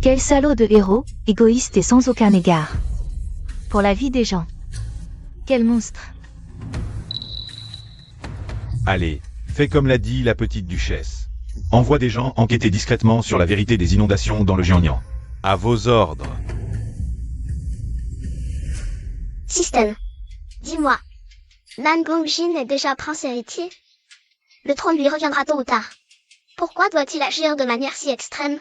Quel salaud de héros, égoïste et sans aucun égard. Pour la vie des gens. Quel monstre. Allez, fais comme l'a dit la petite duchesse. Envoie des gens enquêter discrètement sur la vérité des inondations dans le Jiangnan. À vos ordres. Système. Dis-moi. Lan Gongjin est déjà prince héritier. Le trône lui reviendra tôt ou tard. Pourquoi doit-il agir de manière si extrême?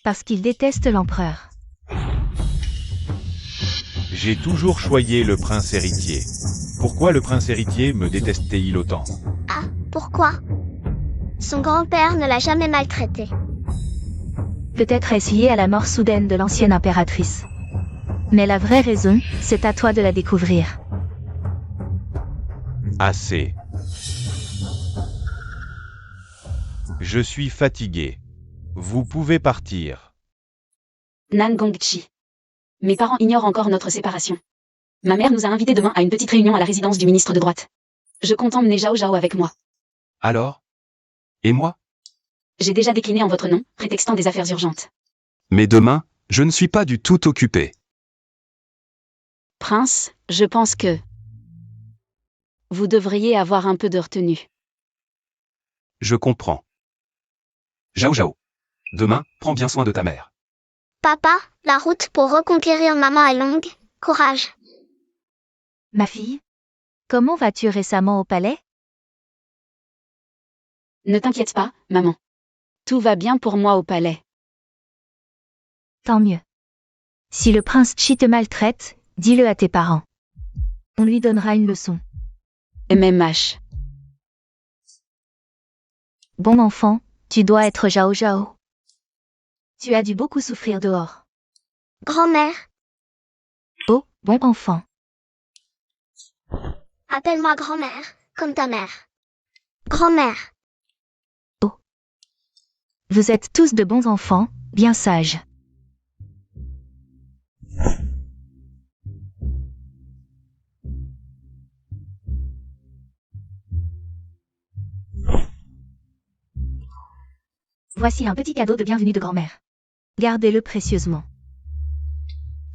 Parce qu'il déteste l'empereur. J'ai toujours choyé le prince héritier. Pourquoi le prince héritier me détestait-il autant? Ah, pourquoi? Son grand-père ne l'a jamais maltraité. Peut-être est-ce lié à la mort soudaine de l'ancienne impératrice. Mais la vraie raison, c'est à toi de la découvrir. Assez. Je suis fatigué. Vous pouvez partir. Nan Gongchi. Mes parents ignorent encore notre séparation. Ma mère nous a invités demain à une petite réunion à la résidence du ministre de droite. Je compte emmener Zhao Zhao avec moi. Alors? Et moi? J'ai déjà décliné en votre nom, prétextant des affaires urgentes. Mais demain, je ne suis pas du tout occupé. Prince, je pense que vous devriez avoir un peu de retenue. Je comprends. Zhao Zhao. Demain, prends bien soin de ta mère. Papa, la route pour reconquérir maman est longue. Courage. Ma fille? Comment vas-tu récemment au palais? Ne t'inquiète pas, maman. Tout va bien pour moi au palais. Tant mieux. Si le prince Chi te maltraite, dis-le à tes parents. On lui donnera une leçon. MMH. Bon enfant, tu dois être Zhao Zhao. Tu as dû beaucoup souffrir dehors. Grand-mère, Oh, bon enfant. appelle-moi grand-mère, comme ta mère. Grand-mère. Vous êtes tous de bons enfants, bien sages. Voici un petit cadeau de bienvenue de grand-mère. Gardez-le précieusement.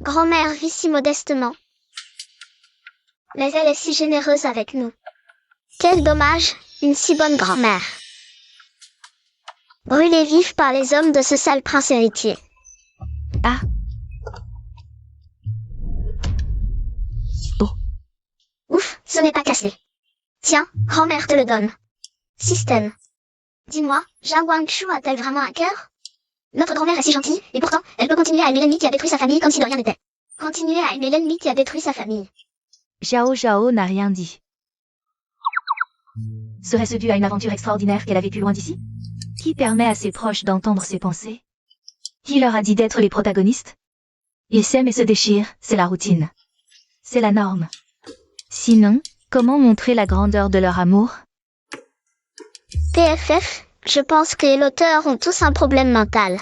Grand-mère vit si modestement. Mais elle est si généreuse avec nous. Quel dommage, une si bonne grand-mère. Brûlée vive par les hommes de ce sale prince héritier. Ah. Oh. Ouf, ce n'est pas cassé. Tiens, grand-mère te le donne. Système. Dis-moi, Zhao Guangxu a-t-elle vraiment un cœur? Notre grand-mère est si gentille, et pourtant, elle peut continuer à aimer l'ennemi qui a détruit sa famille comme si de rien n'était. Continuer à aimer l'ennemi qui a détruit sa famille. Zhao Zhao n'a rien dit. Serait-ce dû à une aventure extraordinaire qu'elle a vécue loin d'ici? Qui permet à ses proches d'entendre ses pensées? Qui leur a dit d'être les protagonistes? Ils s'aiment et se déchirent, c'est la routine. C'est la norme. Sinon, comment montrer la grandeur de leur amour? PFF, je pense que l'auteur ont tous un problème mental.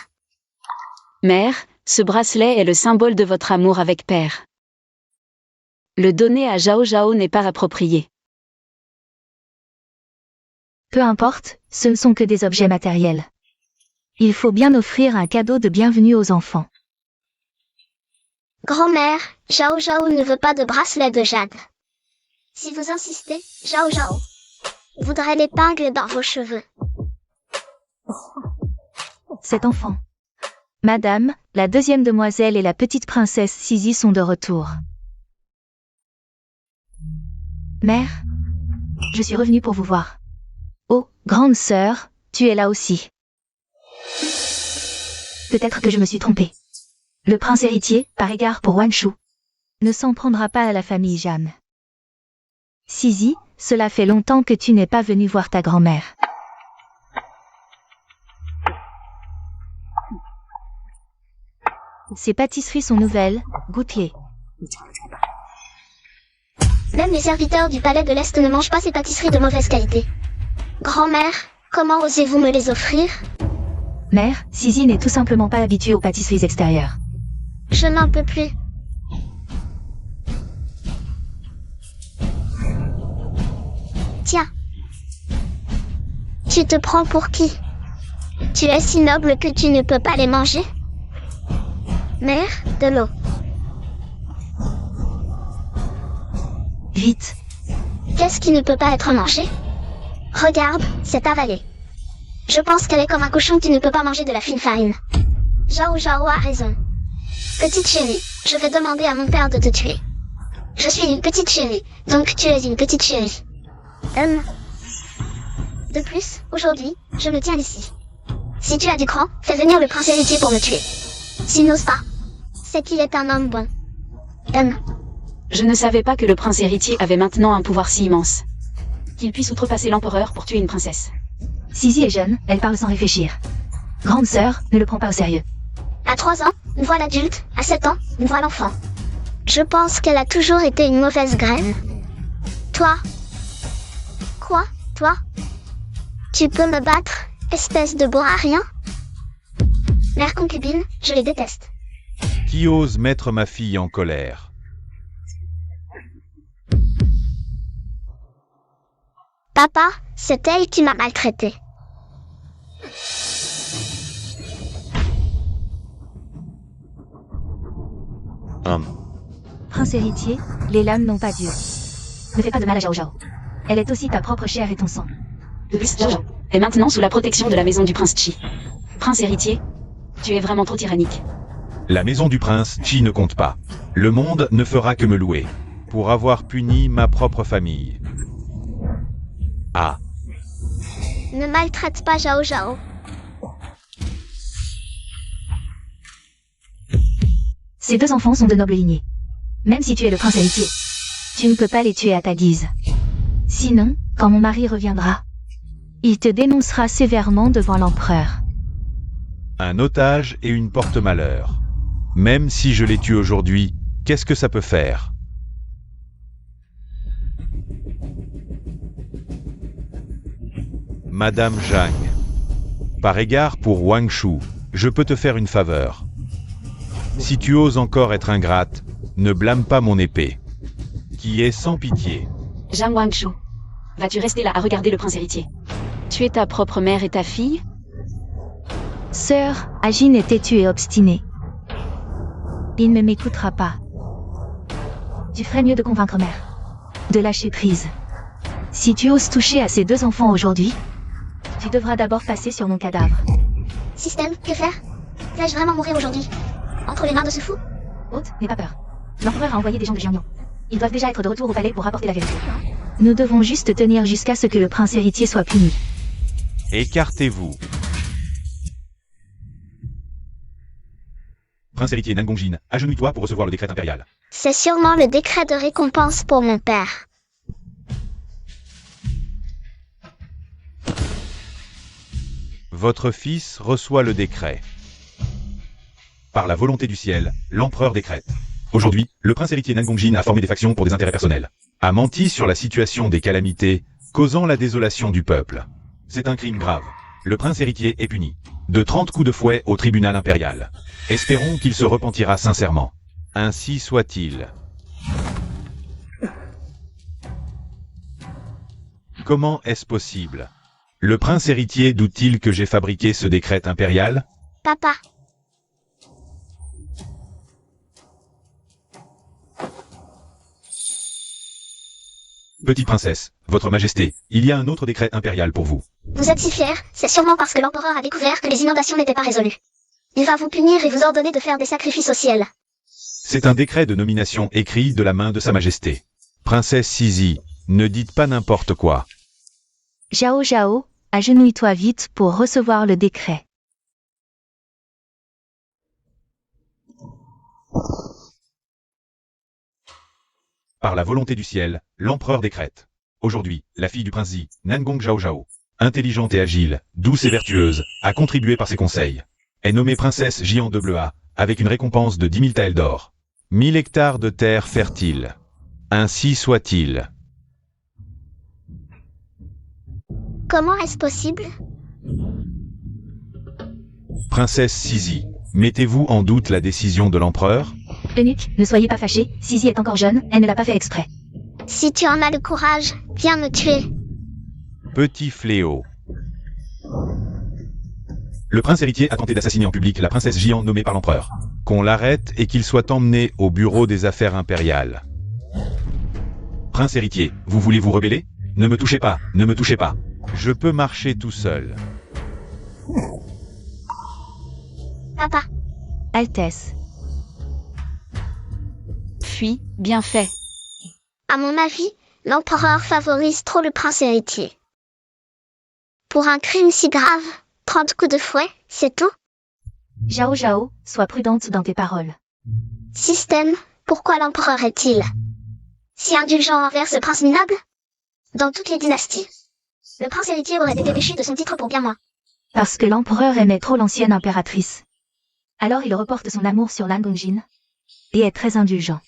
Mère, ce bracelet est le symbole de votre amour avec père. Le donner à Zhao Zhao n'est pas approprié. Peu importe, ce ne sont que des objets matériels. Il faut bien offrir un cadeau de bienvenue aux enfants. Grand-mère, Zhao Zhao ne veut pas de bracelet de jade. Si vous insistez, Zhao Zhao voudrait l'épingle dans vos cheveux. Cet enfant. Madame, la deuxième demoiselle et la petite princesse Sisi sont de retour. Mère, je suis revenue pour vous voir. Oh, grande sœur, tu es là aussi. Peut-être que je me suis trompée. Le prince héritier, par égard pour Wangshu, ne s'en prendra pas à la famille Jeanne. Sisi, cela fait longtemps que tu n'es pas venue voir ta grand-mère. Ces pâtisseries sont nouvelles, goûte-les. Même les serviteurs du palais de l'Est ne mangent pas ces pâtisseries de mauvaise qualité. Grand-mère, comment osez-vous me les offrir? Mère, Sisi n'est tout simplement pas habituée aux pâtisseries extérieures. Je n'en peux plus. Tiens. Tu te prends pour qui? Tu es si noble que tu ne peux pas les manger? Mère, de l'eau. Vite. Qu'est-ce qui ne peut pas être mangé? Regarde, c'est avalé. Je pense qu'elle est comme un cochon qui ne peut pas manger de la fine farine. Zhao Zhao a raison. Petite chérie, je vais demander à mon père de te tuer. Je suis une petite chérie, donc tu es une petite chérie. De plus, aujourd'hui, je me tiens ici. Si tu as du cran, fais venir le prince héritier pour me tuer. S'il n'ose pas, c'est qu'il est un homme bon. Je ne savais pas que le prince héritier avait maintenant un pouvoir si immense. Qu'il puisse outrepasser l'empereur pour tuer une princesse. Sisi est jeune, elle parle sans réfléchir. Grande sœur, ne le prends pas au sérieux. À 3 ans, on voit l'adulte, à 7 ans, on voit l'enfant. Je pense qu'elle a toujours été une mauvaise graine. Toi? Quoi, toi? Tu peux me battre, espèce de beau à rien? Mère concubine, je les déteste. Qui ose mettre ma fille en colère? Papa, c'est elle qui m'a maltraité. Prince héritier, les lames n'ont pas Dieu. Ne fais pas de mal à Zhao Zhao. Elle est aussi ta propre chair et ton sang. De plus, Zhao Zhao est maintenant sous la protection de la maison du prince Qi. Prince héritier, tu es vraiment trop tyrannique. La maison du prince Qi ne compte pas. Le monde ne fera que me louer. Pour avoir puni ma propre famille. Ah. Ne maltraite pas Zhao Zhao. Ces deux enfants sont de noble lignée. Même si tu es le prince héritier, tu ne peux pas les tuer à ta guise. Sinon, quand mon mari reviendra, il te dénoncera sévèrement devant l'empereur. Un otage et une porte-malheur. Même si je les tue aujourd'hui, qu'est-ce que ça peut faire? Madame Zhang. Par égard pour Wangshu, je peux te faire une faveur. Si tu oses encore être ingrate, ne blâme pas mon épée, qui est sans pitié. Zhang Wangshu, vas-tu rester là à regarder le prince héritier? Tu es ta propre mère et ta fille? Sœur, Ajin est têtue et obstinée. Il ne m'écoutera pas. Tu ferais mieux de convaincre mère. De lâcher prise. Si tu oses toucher à ces deux enfants aujourd'hui, tu devras d'abord passer sur mon cadavre. Système, que faire? Vais-je vraiment mourir aujourd'hui? Entre les mains de ce fou? Haute, n'aie pas peur. L'empereur a envoyé des gens de Jiangnan. Ils doivent déjà être de retour au palais pour rapporter la vérité. Nous devons juste tenir jusqu'à ce que le prince héritier soit puni. Écartez-vous. Prince héritier Nangongjin, agenouille-toi pour recevoir le décret impérial. C'est sûrement le décret de récompense pour mon père. Votre fils reçoit le décret. Par la volonté du ciel, l'empereur décrète. Aujourd'hui, le prince héritier Nangongjin a formé des factions pour des intérêts personnels. A menti sur la situation des calamités, causant la désolation du peuple. C'est un crime grave. Le prince héritier est puni. De 30 coups de fouet au tribunal impérial. Espérons qu'il se repentira sincèrement. Ainsi soit-il. Comment est-ce possible? Le prince héritier doute-t-il que j'ai fabriqué ce décret impérial? Papa, Petite princesse, votre majesté, il y a un autre décret impérial pour vous. vous êtes si fière, c'est sûrement parce que l'empereur a découvert que les inondations n'étaient pas résolues. Il va vous punir et vous ordonner de faire des sacrifices au ciel. C'est un décret de nomination écrit de la main de sa majesté. Princesse Sisi, ne dites pas n'importe quoi. Zhao Zhao, agenouille-toi vite pour recevoir le décret. Par la volonté du ciel, l'empereur décrète. Aujourd'hui, la fille du prince Zi, Nangong Zhao Zhao, intelligente et agile, douce et vertueuse, a contribué par ses conseils. Est nommée princesse Jian de Bleuha, avec une récompense de 10 000 taels d'or. 1000 hectares de terre fertile. Ainsi soit-il. Comment est-ce possible? Princesse Sisi, mettez-vous en doute la décision de l'empereur? Eunuque, ne soyez pas fâché, Sisi est encore jeune, elle ne l'a pas fait exprès. Si tu en as le courage, viens me tuer. Petit fléau. Le prince héritier a tenté d'assassiner en public la princesse Jian nommée par l'empereur. Qu'on l'arrête et qu'il soit emmené au bureau des affaires impériales. Prince héritier, vous voulez vous rebeller? Ne me touchez pas, ne me touchez pas. Je peux marcher tout seul. Papa, Altesse. Fuis, bien fait. à mon avis, l'empereur favorise trop le prince héritier. Pour un crime si grave, 30 coups de fouet, c'est tout? Zhao Zhao, sois prudente dans tes paroles. Système, pourquoi l'empereur est-il si indulgent envers ce prince minable? Dans toutes les dynasties, le prince héritier aurait été déchu de son titre pour bien moins. Parce que l'empereur aimait trop l'ancienne impératrice. Alors il reporte son amour sur Nangongjin. Et est très indulgent.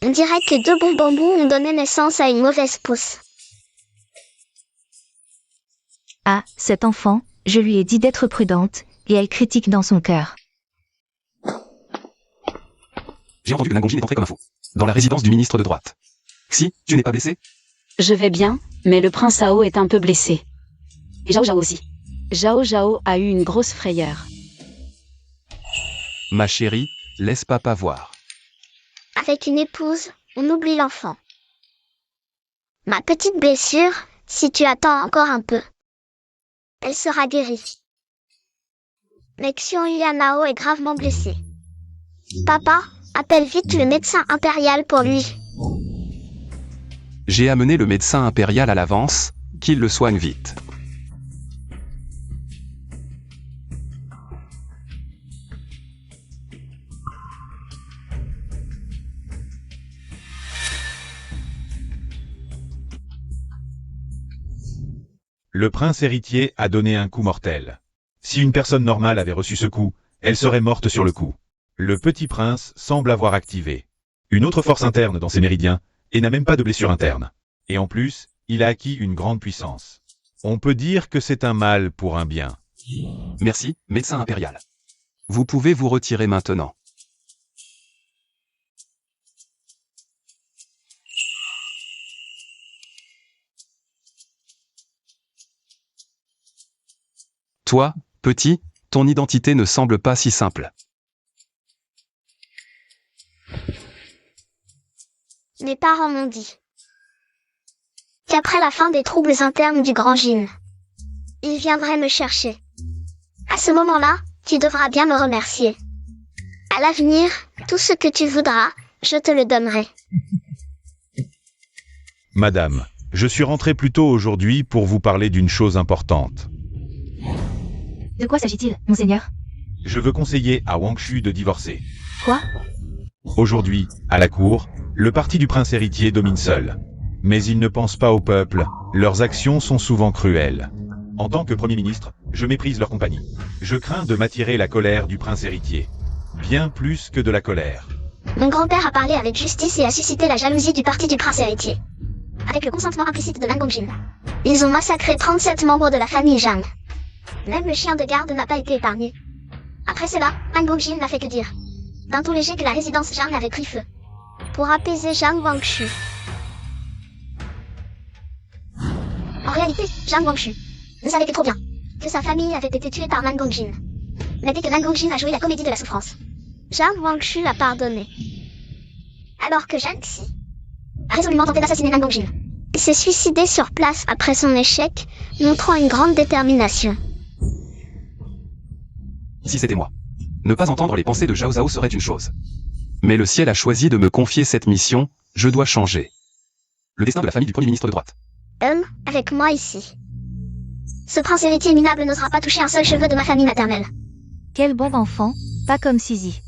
On dirait que deux bons bambous ont donné naissance à une mauvaise pousse. Ah, cet enfant, je lui ai dit d'être prudente, et elle critique dans son cœur. J'ai entendu que Nangongjin est entré comme un fou. Dans la résidence du ministre de droite. Si, tu n'es pas blessé? Je vais bien, mais le prince Ao est un peu blessé. Et Zhao Zhao aussi. Zhao Zhao a eu une grosse frayeur. Ma chérie, laisse papa voir. Avec une épouse, on oublie l'enfant. Ma petite blessure, si tu attends encore un peu, elle sera guérie. Mais Xion Yuanao est gravement blessé. Papa, appelle vite le médecin impérial pour lui. J'ai amené le médecin impérial à l'avance, qu'il le soigne vite. Le prince héritier a donné un coup mortel. Si une personne normale avait reçu ce coup, elle serait morte sur le coup. Le petit prince semble avoir activé une autre force interne dans ses méridiens, et n'a même pas de blessure interne. Et en plus, il a acquis une grande puissance. On peut dire que c'est un mal pour un bien. Merci, médecin impérial. Vous pouvez vous retirer maintenant. Toi, petit, ton identité ne semble pas si simple. Mes parents m'ont dit qu'après la fin des troubles internes du Grand Jin, ils viendraient me chercher. À ce moment-là, tu devras bien me remercier. À l'avenir, tout ce que tu voudras, je te le donnerai. Madame, je suis rentré plus tôt aujourd'hui pour vous parler d'une chose importante. De quoi s'agit-il, monseigneur? Je veux conseiller à Wang Shu de divorcer. Quoi? Aujourd'hui, à la cour, le parti du prince héritier domine seul. Mais ils ne pensent pas au peuple, leurs actions sont souvent cruelles. En tant que Premier ministre, je méprise leur compagnie. Je crains de m'attirer la colère du prince héritier. Bien plus que de la colère. Mon grand-père a parlé avec justice et a suscité la jalousie du parti du prince héritier. Avec le consentement implicite de Nangongjin. Ils ont massacré 37 membres de la famille Zhang. Même le chien de garde n'a pas été épargné. Après cela, Nangongjin n'a fait que dire d'un ton léger que la résidence Zhang avait pris feu. Pour apaiser Zhang Wangshu. En réalité, Zhang Wangshu ne savait que trop bien que sa famille avait été tuée par Nangongjin. Mais dès que Nangongjin a joué la comédie de la souffrance, Zhang Wangshu l'a pardonné. Alors que Zhang Xi a résolument tenté d'assassiner Nangongjin. Il s'est suicidé sur place après son échec, montrant une grande détermination. Si c'était moi. Ne pas entendre les pensées de Zhao Zhao serait une chose. Mais le ciel a choisi de me confier cette mission, je dois changer. Le destin de la famille du premier ministre de droite. Avec moi ici. Ce prince héritier minable n'osera pas toucher un seul cheveu de ma famille maternelle. Quel bon enfant, pas comme Suzy,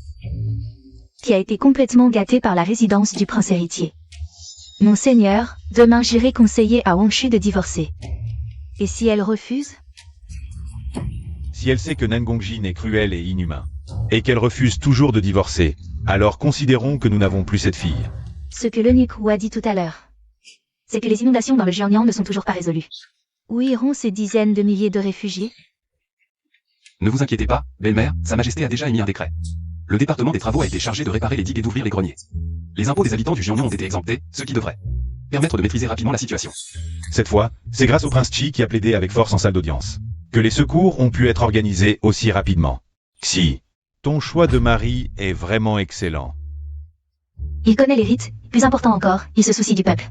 qui a été complètement gâté par la résidence du prince héritier. Monseigneur, demain j'irai conseiller à Wangshu de divorcer. Et si elle refuse? Si elle sait que Nangongjin est cruel et inhumain, et qu'elle refuse toujours de divorcer, alors considérons que nous n'avons plus cette fille. Ce que l'eunuque Wu a dit tout à l'heure, c'est que les inondations dans le Jiangnan ne sont toujours pas résolues. Où iront ces dizaines de milliers de réfugiés? Ne vous inquiétez pas, belle-mère, Sa Majesté a déjà émis un décret. Le département des travaux a été chargé de réparer les digues et d'ouvrir les greniers. Les impôts des habitants du Jiangnan ont été exemptés, ce qui devrait permettre de maîtriser rapidement la situation. Cette fois, c'est grâce au prince Qi qui a plaidé avec force en salle d'audience que les secours ont pu être organisés aussi rapidement. Xi, ton choix de mari est vraiment excellent. Il connaît les rites, plus important encore, il se soucie du peuple.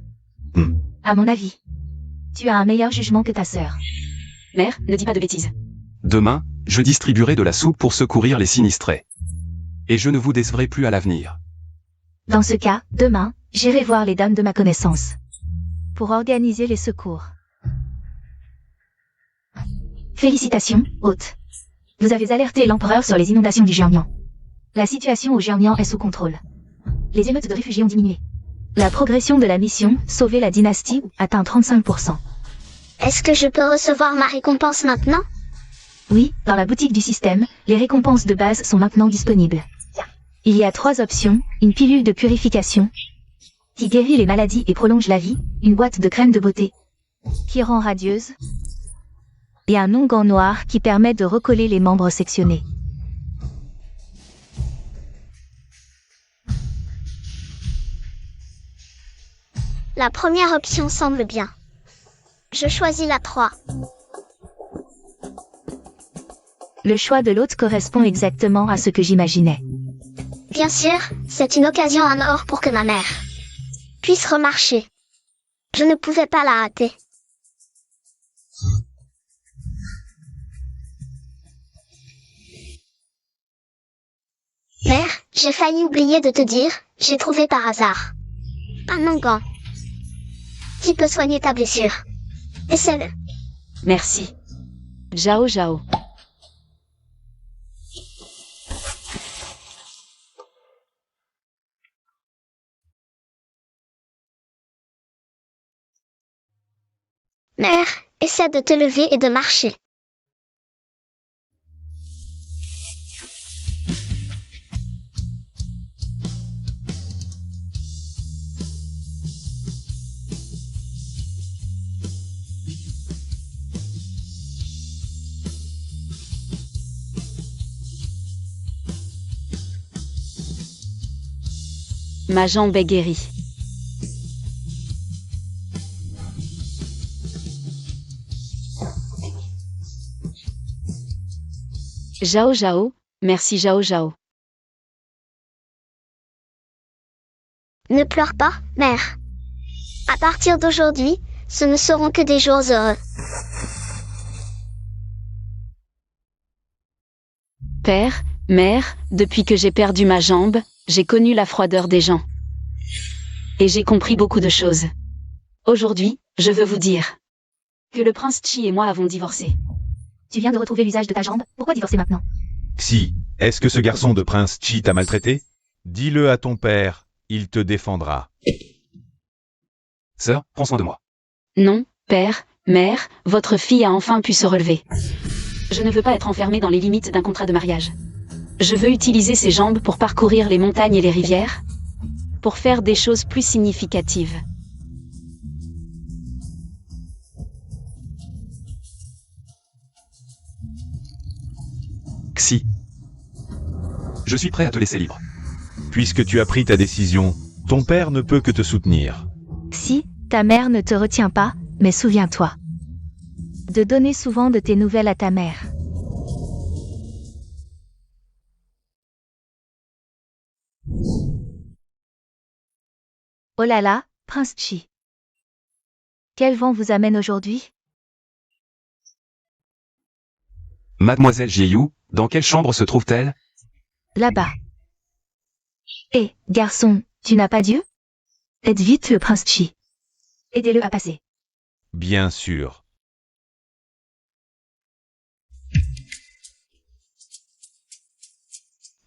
À mon avis, tu as un meilleur jugement que ta sœur. Mère, ne dis pas de bêtises. Demain, je distribuerai de la soupe pour secourir les sinistrés. Et je ne vous décevrai plus à l'avenir. Dans ce cas, demain, j'irai voir les dames de ma connaissance pour organiser les secours. Félicitations, hôte. Vous avez alerté l'empereur sur les inondations du Jiangnan. La situation au Jiangnan est sous contrôle. Les émeutes de réfugiés ont diminué. La progression de la mission, sauver la dynastie, atteint 35%. Est-ce que je peux recevoir ma récompense maintenant? Oui, dans la boutique du système, les récompenses de base sont maintenant disponibles. Il y a 3 options, une pilule de purification, qui guérit les maladies et prolonge la vie, une boîte de crème de beauté, qui rend radieuse, et un onguent noir qui permet de recoller les membres sectionnés. La première option semble bien. Je choisis la 3. Le choix de l'hôte correspond exactement à ce que j'imaginais. Bien sûr, c'est une occasion en or pour que ma mère puisse remarcher. Je ne pouvais pas la rater. Mère, j'ai failli oublier de te dire, j'ai trouvé par hasard un onguent qui peut soigner ta blessure. Essaie-le. Merci. Zhao Zhao. Mère, essaie de te lever et de marcher. Ma jambe est guérie. Zhao Zhao, merci Zhao Zhao. Ne pleure pas, mère. À partir d'aujourd'hui, ce ne seront que des jours heureux. Père, mère, depuis que j'ai perdu ma jambe, j'ai connu la froideur des gens. Et j'ai compris beaucoup de choses. Aujourd'hui, je veux vous dire que le prince Qi et moi avons divorcé. Tu viens de retrouver l'usage de ta jambe, pourquoi divorcer maintenant? Xi, est-ce que ce garçon de prince Qi t'a maltraité? Dis-le à ton père, il te défendra. Sœur, prends soin de moi. Non, père, mère, votre fille a enfin pu se relever. Je ne veux pas être enfermée dans les limites d'un contrat de mariage. Je veux utiliser ses jambes pour parcourir les montagnes et les rivières, pour faire des choses plus significatives. Xi. Je suis prêt à te laisser libre. Puisque tu as pris ta décision, ton père ne peut que te soutenir. Si, ta mère ne te retient pas, mais souviens-toi de donner souvent de tes nouvelles à ta mère. Oh là là, Prince Chi. Quel vent vous amène aujourd'hui? Mademoiselle Jieyu, dans quelle chambre se trouve-t-elle? Là-bas. Hé, garçon, tu n'as pas Dieu? Aide vite le Prince Chi. Aidez-le à passer. Bien sûr.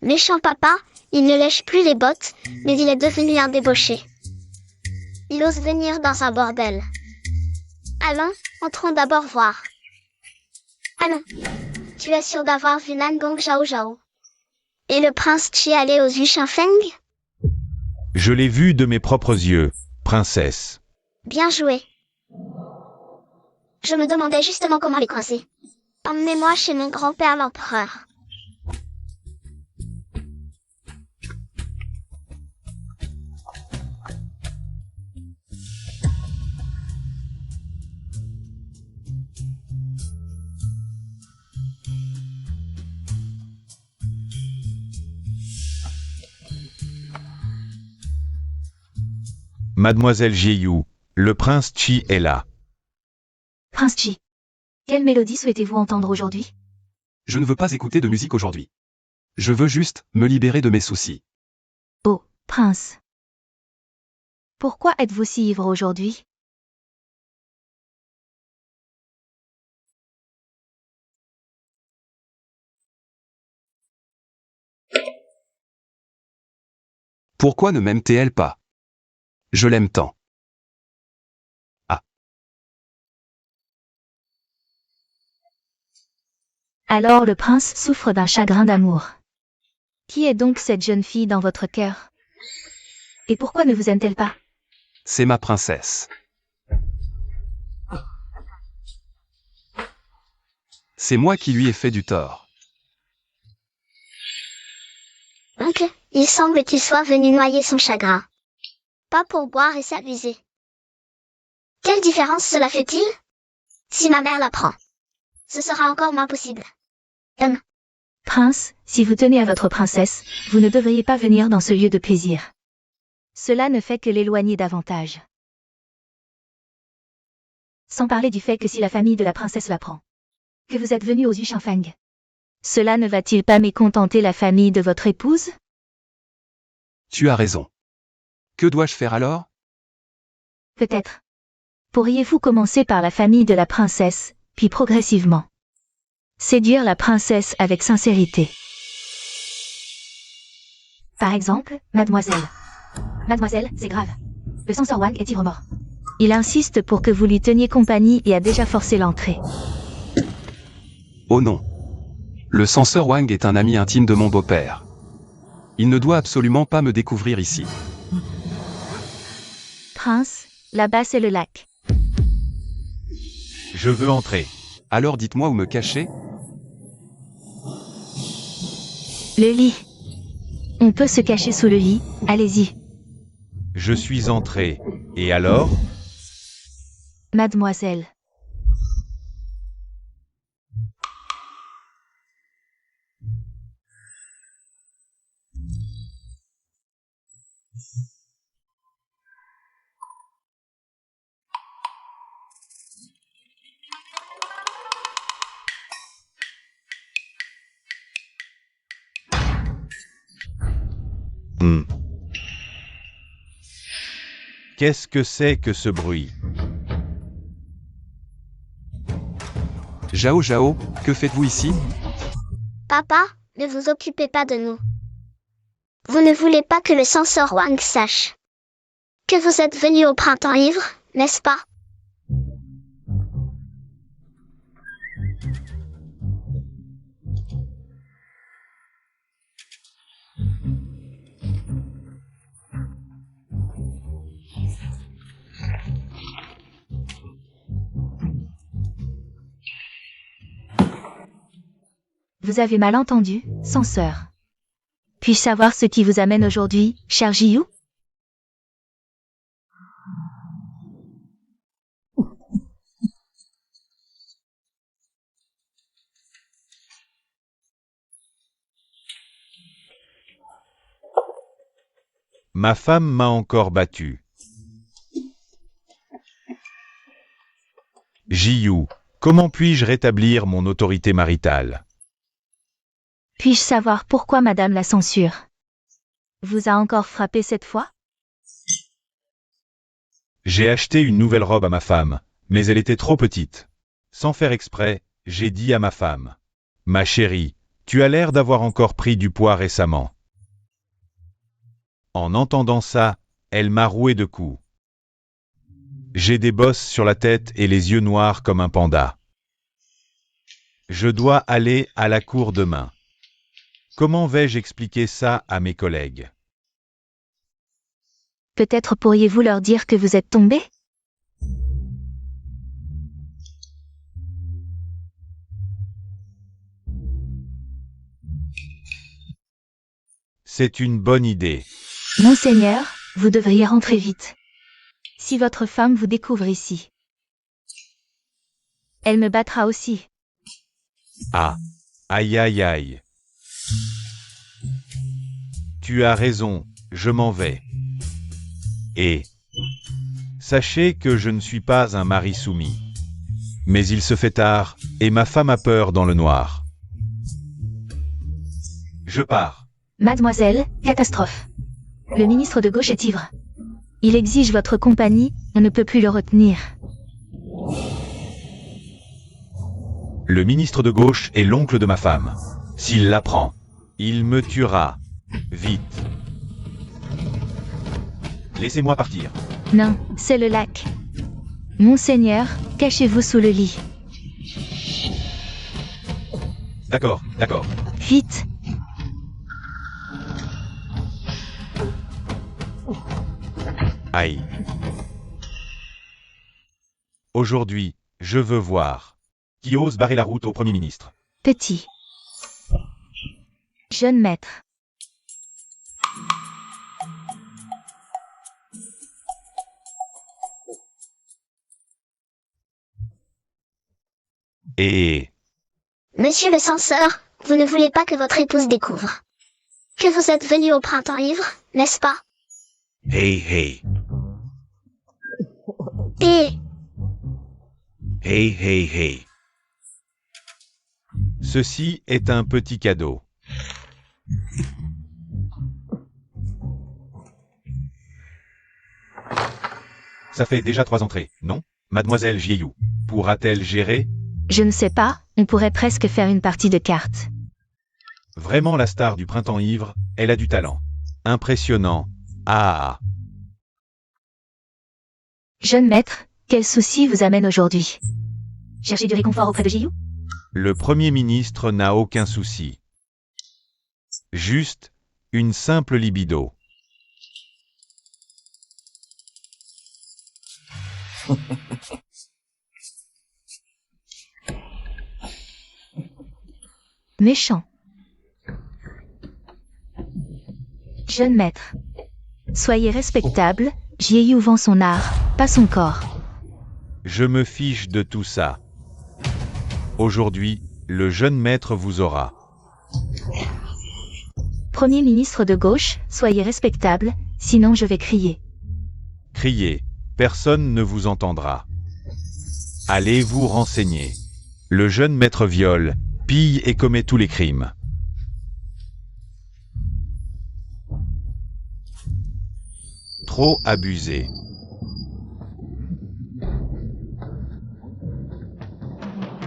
Méchant papa, il ne lèche plus les bottes, mais il est devenu un débauché. Il ose venir dans un bordel. Allons, entrons d'abord voir. Allons. Tu es sûr d'avoir vu Nangong Zhao Zhao? Et le prince Chi aller aux Yushafeng? Je l'ai vu de mes propres yeux, princesse. Bien joué. Je me demandais justement comment les coincer. Emmenez-moi chez mon grand-père l'empereur. Mademoiselle Jieyu, le prince Chi est là. Prince Chi. Quelle mélodie souhaitez-vous entendre aujourd'hui? Je ne veux pas écouter de musique aujourd'hui. Je veux juste me libérer de mes soucis. Oh, prince. Pourquoi êtes-vous si ivre aujourd'hui? Pourquoi ne m'aime-t-elle pas? Je l'aime tant. Alors le prince souffre d'un chagrin d'amour. Qui est donc cette jeune fille dans votre cœur? Et pourquoi ne vous aime-t-elle pas? C'est ma princesse. C'est moi qui lui ai fait du tort. Oncle, il semble qu'il soit venu noyer son chagrin. Pas pour boire et s'amuser. Quelle différence cela fait-il? Si ma mère l'apprend, ce sera encore moins possible. Prince, si vous tenez à votre princesse, vous ne devriez pas venir dans ce lieu de plaisir. Cela ne fait que l'éloigner davantage. Sans parler du fait que si la famille de la princesse l'apprend, que vous êtes venu aux Yushafeng, cela ne va-t-il pas mécontenter la famille de votre épouse? Tu as raison. Que dois-je faire alors? Peut-être. Pourriez-vous commencer par la famille de la princesse, puis progressivement séduire la princesse avec sincérité. Par exemple, mademoiselle. Mademoiselle, c'est grave. Le censeur Wang est ivre-mort. Il insiste pour que vous lui teniez compagnie et a déjà forcé l'entrée. Oh non. Le censeur Wang est un ami intime de mon beau-père. Il ne doit absolument pas me découvrir ici. Prince, là-bas c'est le lac. Je veux entrer. Alors dites-moi où me cacher? Le lit. On peut se cacher sous le lit, allez-y. Je suis entré. Et alors? Mademoiselle. Qu'est-ce que c'est que ce bruit? Zhao Zhao, que faites-vous ici? Papa, ne vous occupez pas de nous. Vous ne voulez pas que le censeur Wang sache que vous êtes venu au printemps ivre, n'est-ce pas? Vous avez mal entendu, censeur. Puis-je savoir ce qui vous amène aujourd'hui, cher Jiyu? Ma femme m'a encore battu. Jiyu, comment puis-je rétablir mon autorité maritale? Puis-je savoir pourquoi madame la censure vous a encore frappé cette fois? J'ai acheté une nouvelle robe à ma femme, mais elle était trop petite. Sans faire exprès, j'ai dit à ma femme: « Ma chérie, tu as l'air d'avoir encore pris du poids récemment. » En entendant ça, elle m'a roué de coups. J'ai des bosses sur la tête et les yeux noirs comme un panda. Je dois aller à la cour demain. Comment vais-je expliquer ça à mes collègues? Peut-être pourriez-vous leur dire que vous êtes tombé? C'est une bonne idée. Monseigneur, vous devriez rentrer vite. Si votre femme vous découvre ici, elle me battra aussi. Ah, aïe aïe aïe. Tu as raison, je m'en vais. Et sachez que je ne suis pas un mari soumis. Mais il se fait tard, et ma femme a peur dans le noir. Je pars. Mademoiselle, catastrophe. Le ministre de gauche est ivre. Il exige votre compagnie, on ne peut plus le retenir. Le ministre de gauche est l'oncle de ma femme. S'il l'apprend, il me tuera. Vite. Laissez-moi partir. Non, c'est le lac. Monseigneur, cachez-vous sous le lit. D'accord, d'accord. Vite. Aïe. Aujourd'hui, je veux voir qui ose barrer la route au Premier ministre. Petit. Jeune maître. Et Monsieur le censeur, vous ne voulez pas que votre épouse découvre que vous êtes venu au printemps ivre, n'est-ce pas? hey hey, Et hey hey hey. Ceci est un petit cadeau. Ça fait déjà 3 entrées, non? Mademoiselle Jiyu pourra-t-elle gérer? Je ne sais pas, on pourrait presque faire une partie de cartes. Vraiment la star du printemps ivre, elle a du talent. Impressionnant. Ah. Jeune maître, quel souci vous amène aujourd'hui? Cherchez du réconfort auprès de Jiyu? Le Premier ministre n'a aucun souci. Juste une simple libido. Méchant. Jeune maître. Soyez respectable, Jiyu vend son art, pas son corps. Je me fiche de tout ça. Aujourd'hui, le jeune maître vous aura. Premier ministre de gauche, soyez respectable, sinon je vais crier. Criez, personne ne vous entendra. Allez vous renseigner. Le jeune maître viole, pille et commet tous les crimes. Trop abusé.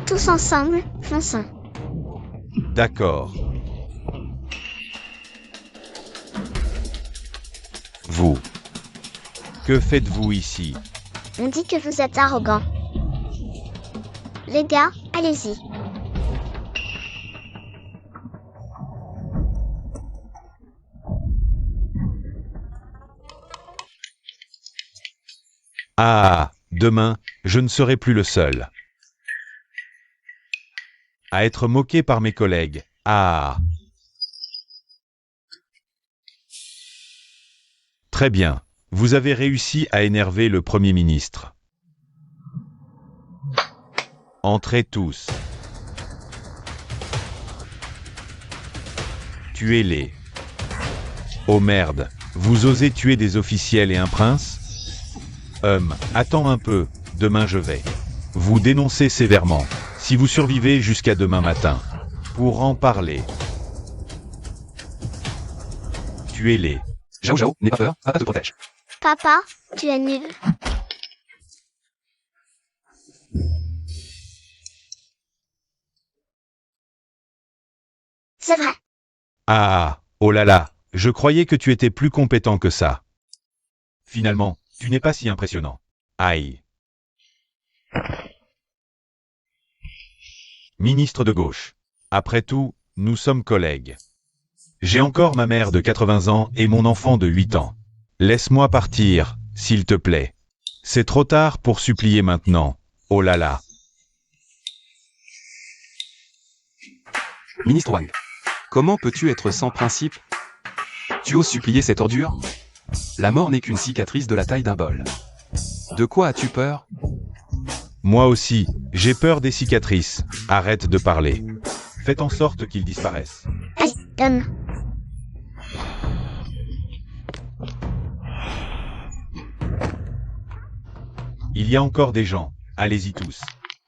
tous ensemble, fonçons. D'accord. Vous. Que faites-vous ici? On dit que vous êtes arrogant. Les gars, allez-y. Ah, demain, je ne serai plus le seul à être moqué par mes collègues. Ah. Très bien, vous avez réussi à énerver le Premier ministre. Entrez tous. Tuez-les. Oh merde, vous osez tuer des officiels et un prince? Attends un peu, demain je vais vous dénoncer sévèrement, si vous survivez jusqu'à demain matin, pour en parler. Tuez-les. Zhao Zhao, n'aie pas peur, papa te protège. Papa, tu es nul. C'est vrai. Ah, oh là là, je croyais que tu étais plus compétent que ça. Finalement, tu n'es pas si impressionnant. Aïe. Ministre de gauche. Après tout, nous sommes collègues. J'ai encore ma mère de 80 ans et mon enfant de 8 ans. Laisse-moi partir, s'il te plaît. C'est trop tard pour supplier maintenant. Oh là là. Ministre Wang. Comment peux-tu être sans principe? Tu oses supplier cette ordure? La mort n'est qu'une cicatrice de la taille d'un bol. De quoi as-tu peur? Moi aussi, j'ai peur des cicatrices. Arrête de parler. Faites en sorte qu'ils disparaissent. Allez, donne. Il y a encore des gens. Allez-y tous.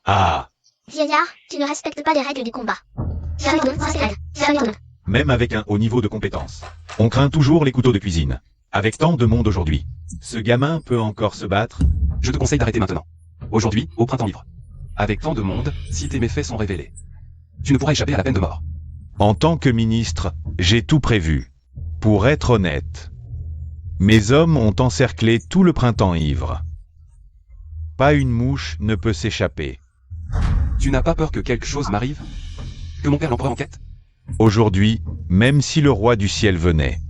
Ah. Vieillard, tu ne respectes pas les règles du combat. Même avec un haut niveau de compétence. On craint toujours les couteaux de cuisine. Avec tant de monde aujourd'hui. Ce gamin peut encore se battre? Je te conseille d'arrêter maintenant. Aujourd'hui, au printemps libre. Avec tant de monde, si tes méfaits sont révélés, tu ne pourras échapper à la peine de mort. En tant que ministre, j'ai tout prévu. Pour être honnête, mes hommes ont encerclé tout le printemps ivre. Pas une mouche ne peut s'échapper. Tu n'as pas peur que quelque chose m'arrive? Que mon père l'empereur enquête? Aujourd'hui, même si le roi du ciel venait.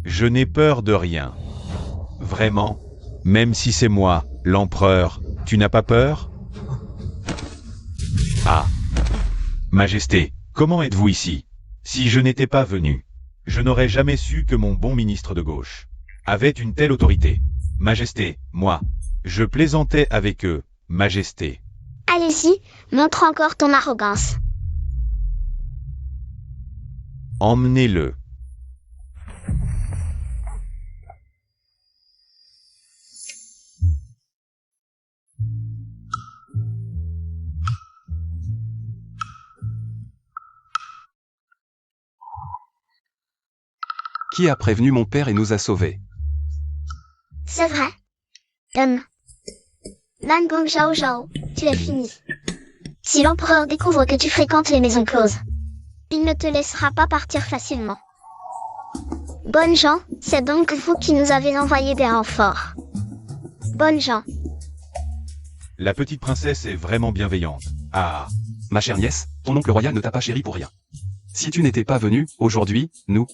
Je n'ai peur de rien. Vraiment, même si c'est moi, l'empereur, tu n'as pas peur? Ah. Majesté, comment êtes-vous ici? Si je n'étais pas venu, je n'aurais jamais su que mon bon ministre de gauche avait une telle autorité. Majesté, moi, je plaisantais avec eux, Majesté. Allez-y, montre encore ton arrogance. Emmenez-le. Qui a prévenu mon père et nous a sauvés? C'est vrai. Nan Gong Zhao Zhao, tu es fini. Si l'empereur découvre que tu fréquentes les maisons closes, il ne te laissera pas partir facilement. Bonnes gens, c'est donc vous qui nous avez envoyé des renforts. Bonnes gens. La petite princesse est vraiment bienveillante. Ah. Ma chère nièce, ton oncle royal ne t'a pas chéri pour rien. Si tu n'étais pas venu, aujourd'hui, nous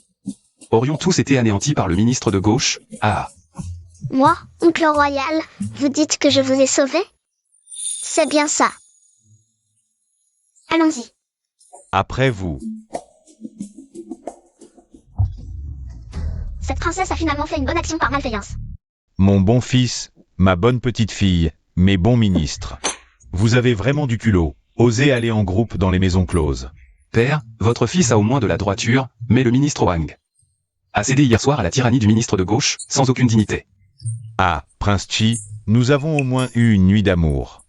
aurions tous été anéantis par le ministre de gauche. Ah. Moi, oncle royal, vous dites que je vous ai sauvé? C'est bien ça. Allons-y. Après vous. Cette princesse a finalement fait une bonne action par malveillance. Mon bon fils, ma bonne petite fille, mes bons ministres. Vous avez vraiment du culot. Osez aller en groupe dans les maisons closes. Père, votre fils a au moins de la droiture, mais le ministre Wang a cédé hier soir à la tyrannie du ministre de gauche, sans aucune dignité. Ah, Prince Chi, nous avons au moins eu une nuit d'amour.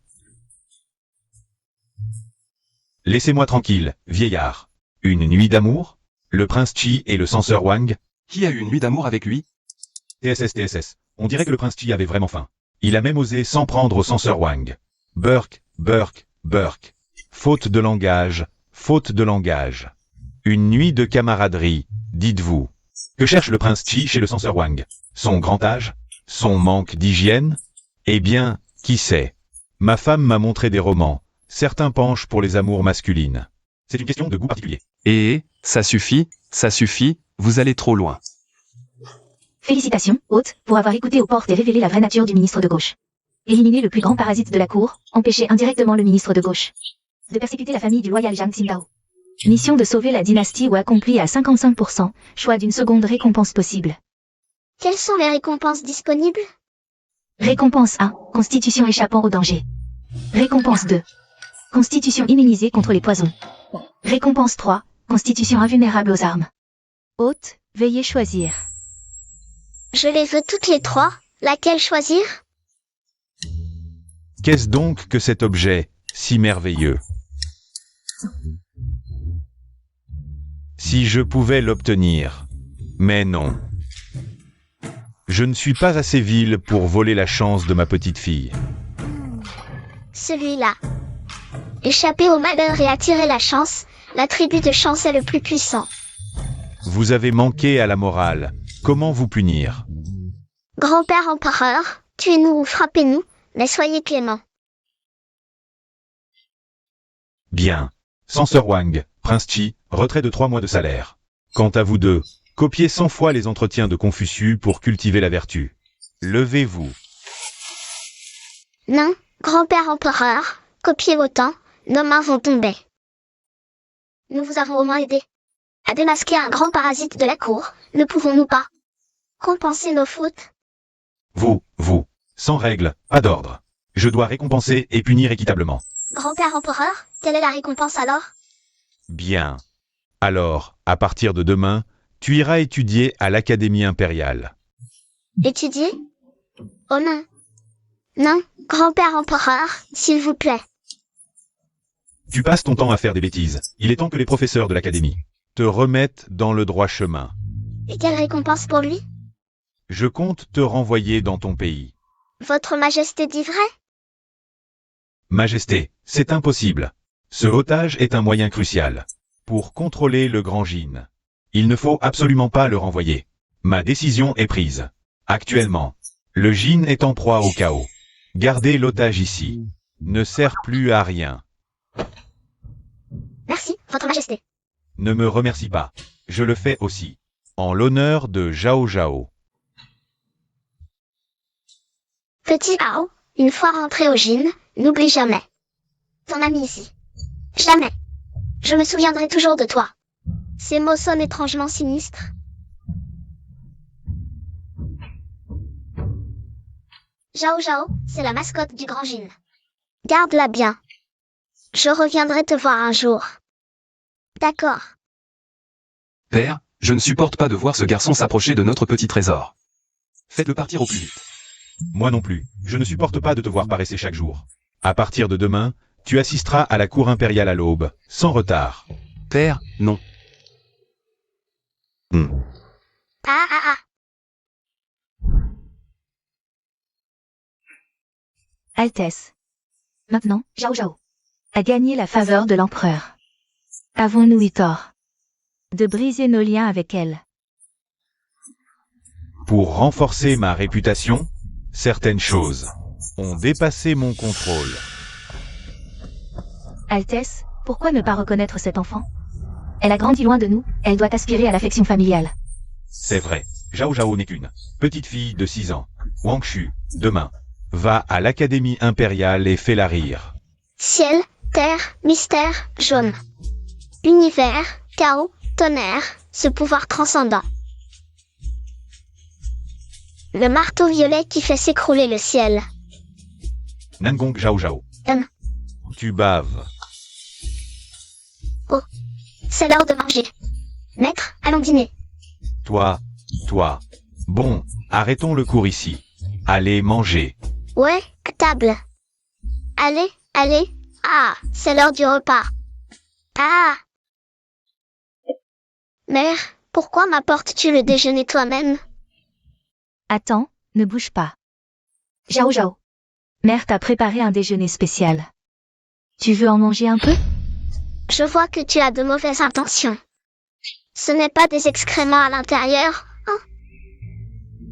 Laissez-moi tranquille, vieillard. Une nuit d'amour? Le Prince Chi et le censeur Wang? Qui a eu une nuit d'amour avec lui? TSS. On dirait que le Prince Chi avait vraiment faim. Il a même osé s'en prendre au censeur Wang. Burk. Faute de langage. Une nuit de camaraderie, dites-vous. Que cherche le Prince Chi chez le censeur Wang? Son grand âge? Son manque d'hygiène? Eh bien, qui sait? Ma femme m'a montré des romans. Certains penchent pour les amours masculines. C'est une question de goût particulier. Ça suffit, vous allez trop loin. Félicitations, hôte, pour avoir écouté aux portes et révélé la vraie nature du ministre de gauche. Éliminer le plus grand parasite de la cour, empêcher indirectement le ministre de gauche de persécuter la famille du loyal Zhang Xingdao. Mission de sauver la dynastie ou accomplie à 55%, choix d'une seconde récompense possible. Quelles sont les récompenses disponibles? Récompense 1, constitution échappant au danger. Récompense 2, constitution immunisée contre les poisons. Récompense 3, constitution invulnérable aux armes. Hôte, veuillez choisir. Je les veux toutes les trois. Laquelle choisir? Qu'est-ce donc que cet objet si merveilleux? Si je pouvais l'obtenir. Mais non. Je ne suis pas assez vil pour voler la chance de ma petite fille. Celui-là. Échapper au malheur et attirer la chance, l'attribut de chance est le plus puissant. Vous avez manqué à la morale. Comment vous punir? Grand-père empereur, tuez-nous ou frappez-nous, mais soyez clément. Bien. Censeur Wang, Prince Chi, retrait de 3 mois de salaire. Quant à vous deux, copiez 100 fois les entretiens de Confucius pour cultiver la vertu. Levez-vous. Non, grand-père empereur, copiez autant, nos mains vont tomber. Nous vous avons au moins aidé à démasquer un grand parasite de la cour, ne pouvons-nous pas compenser nos fautes? Vous, sans règle, pas d'ordre. Je dois récompenser et punir équitablement. Grand-père empereur, quelle est la récompense alors? Bien. Alors, à partir de demain, tu iras étudier à l'Académie impériale. Étudier? Oh non. Non, grand-père empereur, s'il vous plaît. Tu passes ton temps à faire des bêtises. Il est temps que les professeurs de l'Académie te remettent dans le droit chemin. Et quelle récompense pour lui? Je compte te renvoyer dans ton pays. Votre Majesté dit vrai? Majesté, c'est impossible. Ce otage est un moyen crucial pour contrôler le Grand Jin. Il ne faut absolument pas le renvoyer. Ma décision est prise. Actuellement, le Jin est en proie au chaos. Garder l'otage ici ne sert plus à rien. Merci, Votre Majesté. Ne me remercie pas. Je le fais aussi. En l'honneur de Zhao Zhao. Petit Zhao, une fois rentré au Jin, n'oublie jamais ton ami ici. Jamais. Je me souviendrai toujours de toi. Ces mots sonnent étrangement sinistres. Zhao Zhao, c'est la mascotte du Grand Jin. Garde-la bien. Je reviendrai te voir un jour. D'accord. Père, je ne supporte pas de voir ce garçon s'approcher de notre petit trésor. Faites-le partir au plus vite. Moi non plus. Je ne supporte pas de te voir paresser chaque jour. À partir de demain, tu assisteras à la cour impériale à l'aube, sans retard. Père, non. Ah. Altesse. Maintenant, Zhao Zhao a gagné la faveur de l'empereur. Avons-nous eu tort de briser nos liens avec elle? Pour renforcer ma réputation, certaines choses ont dépassé mon contrôle. Altesse, pourquoi ne pas reconnaître cet enfant? Elle a grandi loin de nous, elle doit aspirer à l'affection familiale. C'est vrai, Zhao Zhao n'est qu'une petite fille de 6 ans. Wang Shu, demain, va à l'Académie impériale et fait-la rire. Ciel, terre, mystère, jaune. Univers, chaos, tonnerre, ce pouvoir transcendant. Le marteau violet qui fait s'écrouler le ciel. Nangong Zhao Zhao. Tu baves. Oh, c'est l'heure de manger. Maître, allons dîner. Toi. Bon, arrêtons le cours ici. Allez manger. Ouais, à table. Allez. Ah, c'est l'heure du repas. Ah. Mère, pourquoi m'apportes-tu le déjeuner toi-même? Attends, ne bouge pas. Zhao Zhao. Mère t'a préparé un déjeuner spécial. Tu veux en manger un peu? Je vois que tu as de mauvaises intentions. Ce n'est pas des excréments à l'intérieur, hein?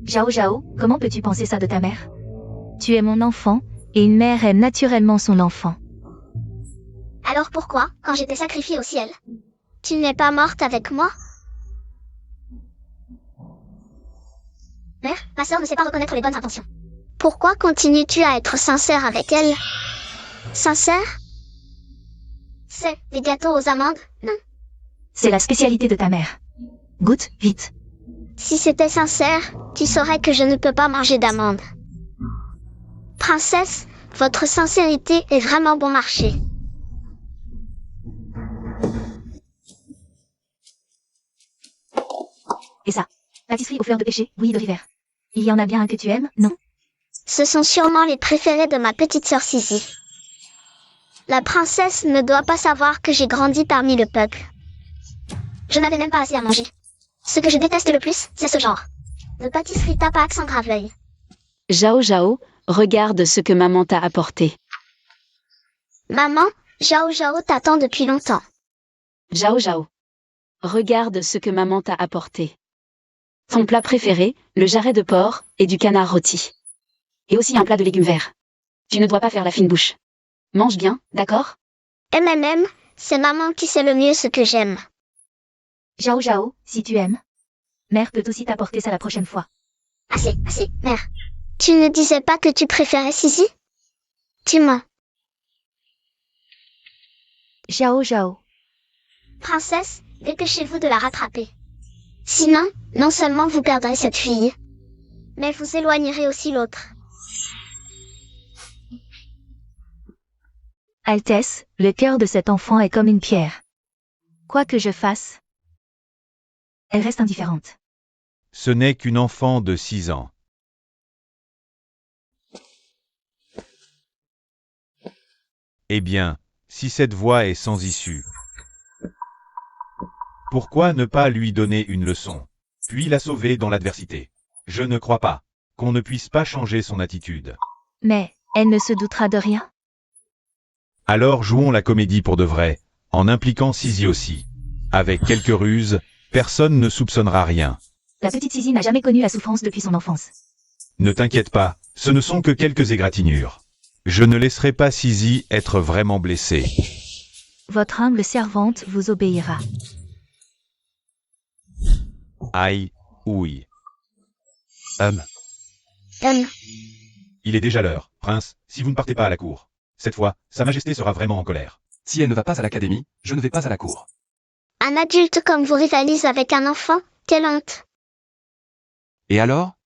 Zhao Zhao, comment peux-tu penser ça de ta mère? Tu es mon enfant, et une mère aime naturellement son enfant. Alors pourquoi, quand j'étais sacrifiée au ciel, tu n'es pas morte avec moi? Mère, ma sœur ne sait pas reconnaître les bonnes intentions. Pourquoi continues-tu à être sincère avec elle? Sincère? C'est des gâteaux aux amandes, non? C'est la spécialité de ta mère. Goûte, vite. Si c'était sincère, tu saurais que je ne peux pas manger d'amandes. Princesse, votre sincérité est vraiment bon marché. Et ça? Pâtisserie aux fleurs de pêcher, bouillie de river. Il y en a bien un que tu aimes, non? Ce sont sûrement les préférés de ma petite sœur Sisi. La princesse ne doit pas savoir que j'ai grandi parmi le peuple. Je n'avais même pas assez à manger. Ce que je déteste le plus, c'est ce genre de pâtisserie tapac sans graveuil. Zhao Zhao, regarde ce que maman t'a apporté. Maman, Zhao Zhao t'attend depuis longtemps. Zhao Zhao, regarde ce que maman t'a apporté. Ton plat préféré, le jarret de porc et du canard rôti. Et aussi un plat de légumes verts. Tu ne dois pas faire la fine bouche. Mange bien, d'accord? C'est maman qui sait le mieux ce que j'aime. Zhao Zhao, si tu aimes. Mère peut aussi t'apporter ça la prochaine fois. Assez, mère. Tu ne disais pas que tu préférais Sisi? Tu mens. Zhao Zhao. Princesse, dépêchez-vous de la rattraper. Sinon, non seulement vous perdrez cette fille, mais vous éloignerez aussi l'autre. Altesse, le cœur de cet enfant est comme une pierre. Quoi que je fasse, elle reste indifférente. Ce n'est qu'une enfant de 6 ans. Eh bien, si cette voie est sans issue, pourquoi ne pas lui donner une leçon, puis la sauver dans l'adversité? Je ne crois pas qu'on ne puisse pas changer son attitude. Mais, elle ne se doutera de rien. Alors jouons la comédie pour de vrai, en impliquant Sisi aussi. Avec quelques ruses, personne ne soupçonnera rien. La petite Sisi n'a jamais connu la souffrance depuis son enfance. Ne t'inquiète pas, ce ne sont que quelques égratignures. Je ne laisserai pas Sisi être vraiment blessée. Votre humble servante vous obéira. Aïe, ouille. Il est déjà l'heure, prince, si vous ne partez pas à la cour. Cette fois, Sa Majesté sera vraiment en colère. Si elle ne va pas à l'académie, je ne vais pas à la cour. Un adulte comme vous rivalise avec un enfant, quelle honte. Et alors?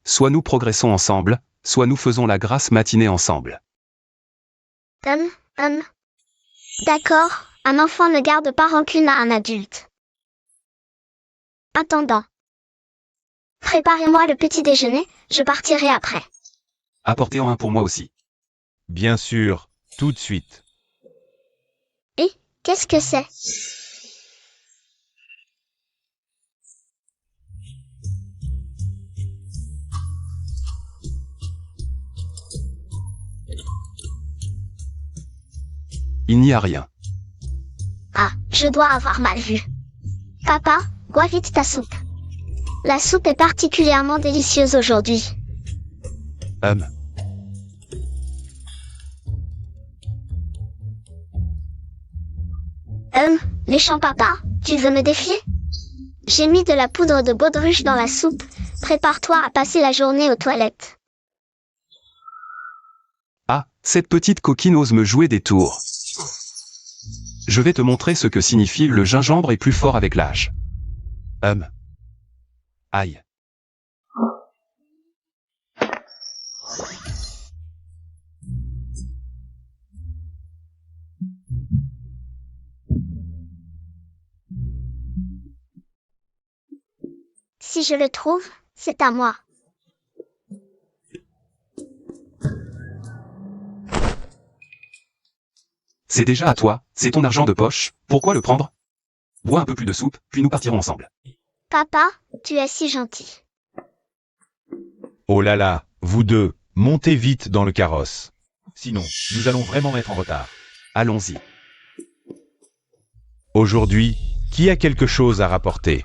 Soit nous progressons ensemble, soit nous faisons la grasse matinée ensemble. D'accord, un enfant ne garde pas rancune à un adulte. Attendant. Préparez-moi le petit déjeuner, je partirai après. Apportez-en un pour moi aussi. Bien sûr, tout de suite. Qu'est-ce que c'est? Il n'y a rien. Ah, je dois avoir mal vu. Papa, bois vite ta soupe. La soupe est particulièrement délicieuse aujourd'hui. Méchant papa, tu veux me défier? J'ai mis de la poudre de baudruche dans la soupe. Prépare-toi à passer la journée aux toilettes. Ah, cette petite coquine ose me jouer des tours. Je vais te montrer ce que signifie le gingembre est plus fort avec l'âge. Aïe. Si je le trouve, c'est à moi. C'est déjà à toi, c'est ton argent de poche, pourquoi le prendre? Bois un peu plus de soupe, puis nous partirons ensemble. Papa, tu es si gentil. Oh là là, vous deux, montez vite dans le carrosse. Sinon, nous allons vraiment être en retard. Allons-y. Aujourd'hui, qui a quelque chose à rapporter?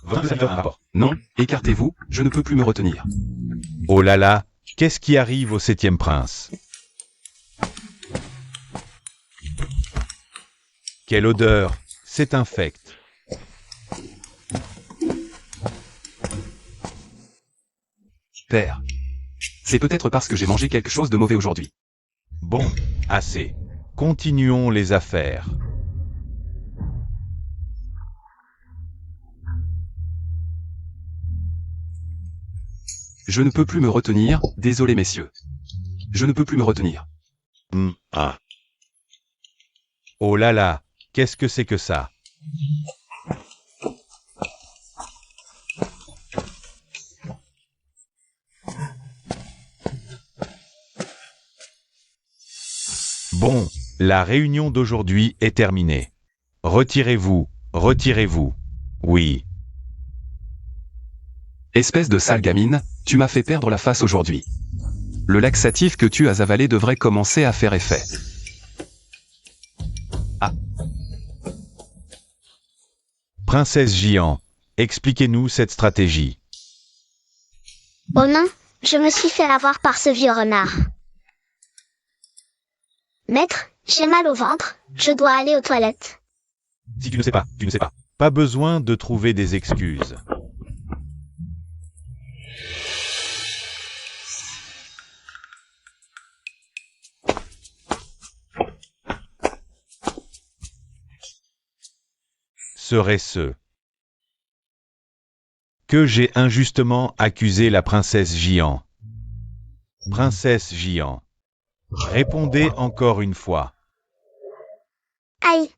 Votre serviteur a un rapport. Non, écartez-vous, je ne peux plus me retenir. Oh là là, qu'est-ce qui arrive au 7e prince? Quelle odeur, c'est infect. Père. C'est peut-être parce que j'ai mangé quelque chose de mauvais aujourd'hui. Bon, assez. Continuons les affaires. Je ne peux plus me retenir, désolé messieurs. Je ne peux plus me retenir. Ah. Oh là là, qu'est-ce que c'est que ça? Bon, la réunion d'aujourd'hui est terminée. Retirez-vous, retirez-vous. Oui. Espèce de sale gamine, tu m'as fait perdre la face aujourd'hui. Le laxatif que tu as avalé devrait commencer à faire effet. Ah. Princesse Jian, expliquez-nous cette stratégie. Oh non, je me suis fait avoir par ce vieux renard. Maître, j'ai mal au ventre, je dois aller aux toilettes. Si tu ne sais pas, tu ne sais pas. Pas besoin de trouver des excuses. Serait-ce que j'ai injustement accusé la princesse Jian? Princesse Jian, répondez encore une fois. Aïe,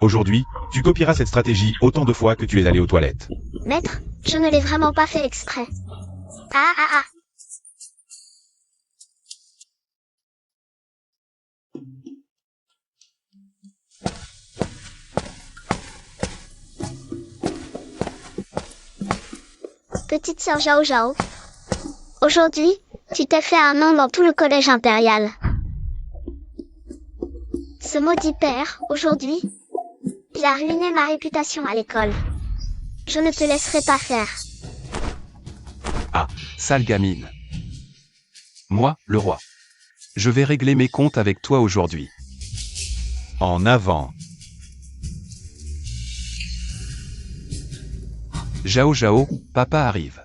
Aujourd'hui, tu copieras cette stratégie autant de fois que tu es allé aux toilettes. maître, je ne l'ai vraiment pas fait exprès. Ah ah ah. Petite sœur Zhao Zhao. Aujourd'hui, tu t'es fait un nom dans tout le collège impérial. Ce maudit père, aujourd'hui, il a ruiné ma réputation à l'école. Je ne te laisserai pas faire. Ah, sale gamine. Moi, le roi. Je vais régler mes comptes avec toi aujourd'hui. En avant. Zhao Zhao, papa arrive.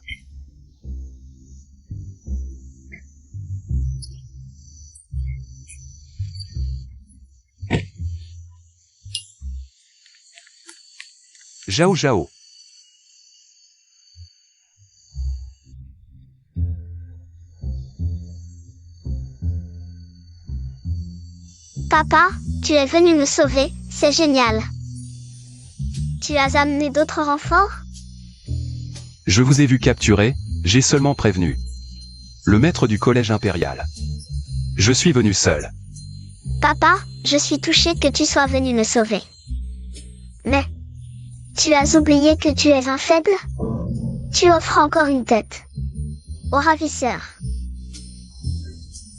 Zhao Zhao. Papa, tu es venu me sauver, c'est génial. Tu as amené d'autres renforts? Je vous ai vu capturer, j'ai seulement prévenu. Le maître du collège impérial. Je suis venu seul. Papa, je suis touchée que tu sois venu me sauver. Mais, tu as oublié que tu es un faible? Tu offres encore une tête au ravisseur.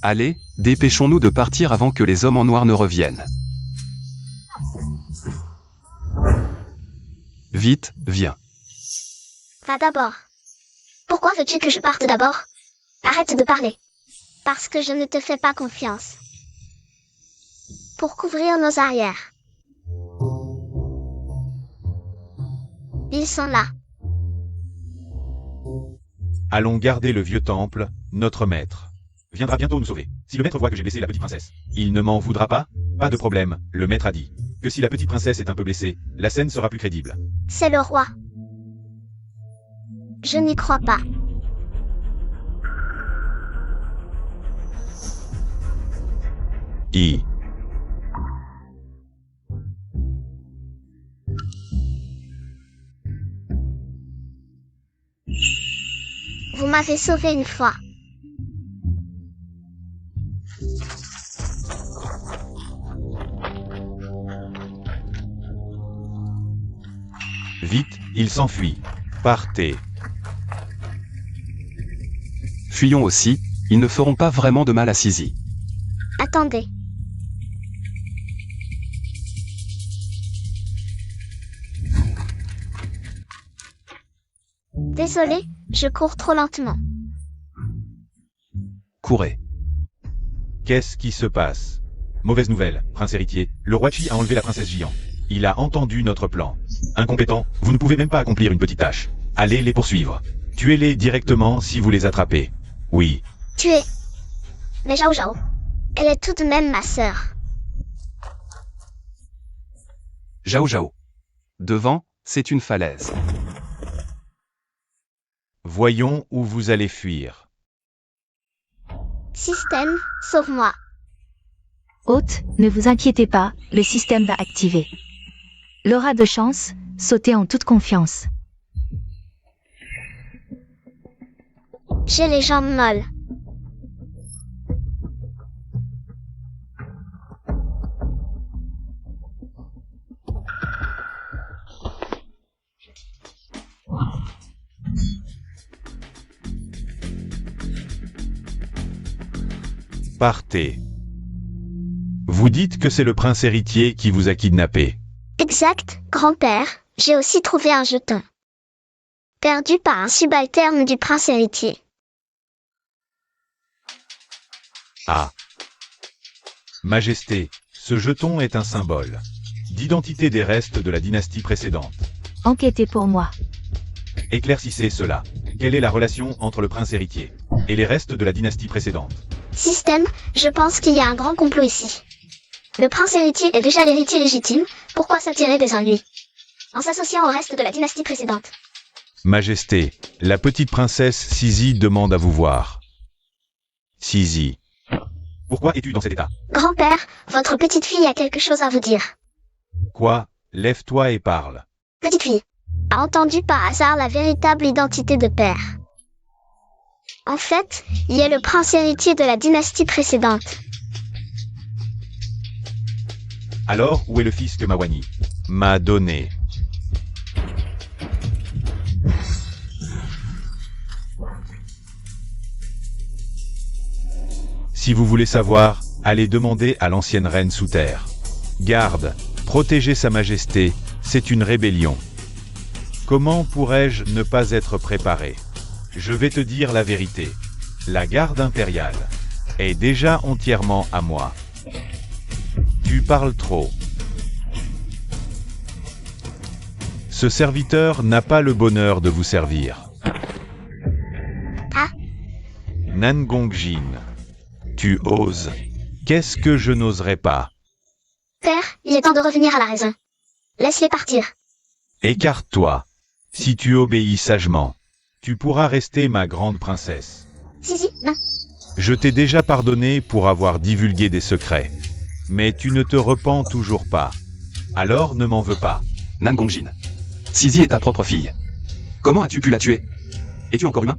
Allez, dépêchons-nous de partir avant que les hommes en noir ne reviennent. Vite, viens. Va d'abord. Pourquoi veux-tu que je parte d'abord? Arrête de parler. Parce que je ne te fais pas confiance. Pour couvrir nos arrières. Ils sont là. Allons garder le vieux temple, notre maître viendra bientôt nous sauver. Si le maître voit que j'ai blessé la petite princesse, il ne m'en voudra pas? Pas de problème, le maître a dit que si la petite princesse est un peu blessée, la scène sera plus crédible. C'est le roi. Je n'y crois pas. Vous m'avez sauvé une fois. Vite, il s'enfuit. Partez. Fuyons aussi, ils ne feront pas vraiment de mal à Sisi. Attendez. Désolé, je cours trop lentement. Courez. Qu'est-ce qui se passe? Mauvaise nouvelle, prince héritier, le roi Qi a enlevé la princesse Jian. Il a entendu notre plan. Incompétent, vous ne pouvez même pas accomplir une petite tâche. Allez les poursuivre. Tuez-les directement si vous les attrapez. Oui. Tuer. Mais Zhao Zhao, elle est tout de même ma sœur. Zhao Zhao. Devant, c'est une falaise. Voyons où vous allez fuir. Système, sauve-moi. Hôte, ne vous inquiétez pas, le système va activer. L'aura de chance, sautez en toute confiance. J'ai les jambes molles. Partez. Vous dites que c'est le prince héritier qui vous a kidnappé. Exact, grand-père, j'ai aussi trouvé un jeton. Perdu par un subalterne du prince héritier. Ah. Majesté, ce jeton est un symbole d'identité des restes de la dynastie précédente. Enquêtez pour moi. Éclaircissez cela. Quelle est la relation entre le prince héritier et les restes de la dynastie précédente? Système, je pense qu'il y a un grand complot ici. Le prince héritier est déjà l'héritier légitime, pourquoi s'attirer des ennuis en s'associant au reste de la dynastie précédente? Majesté, la petite princesse Sizi demande à vous voir. Sizi. Pourquoi es-tu dans cet état? Grand-père, votre petite fille a quelque chose à vous dire. Quoi? Lève-toi et parle. Petite fille a entendu par hasard la véritable identité de père. En fait, il est le prince héritier de la dynastie précédente. Alors, où est le fils que Mawani m'a donné? Si vous voulez savoir, allez demander à l'ancienne reine sous terre. Garde, protéger sa majesté, c'est une rébellion. Comment pourrais-je ne pas être préparé? Je vais te dire la vérité. La garde impériale est déjà entièrement à moi. Tu parles trop. Ce serviteur n'a pas le bonheur de vous servir. Ah. Nangongjin. Tu oses. Qu'est-ce que je n'oserais pas? Père, il est temps de revenir à la raison. Laisse-les partir. Écarte-toi. Si tu obéis sagement, tu pourras rester ma grande princesse. Si, non. Je t'ai déjà pardonné pour avoir divulgué des secrets. Mais tu ne te repens toujours pas. Alors ne m'en veux pas. Nangongjin. Sizi est ta propre fille. Comment as-tu pu la tuer? Es-tu encore humain?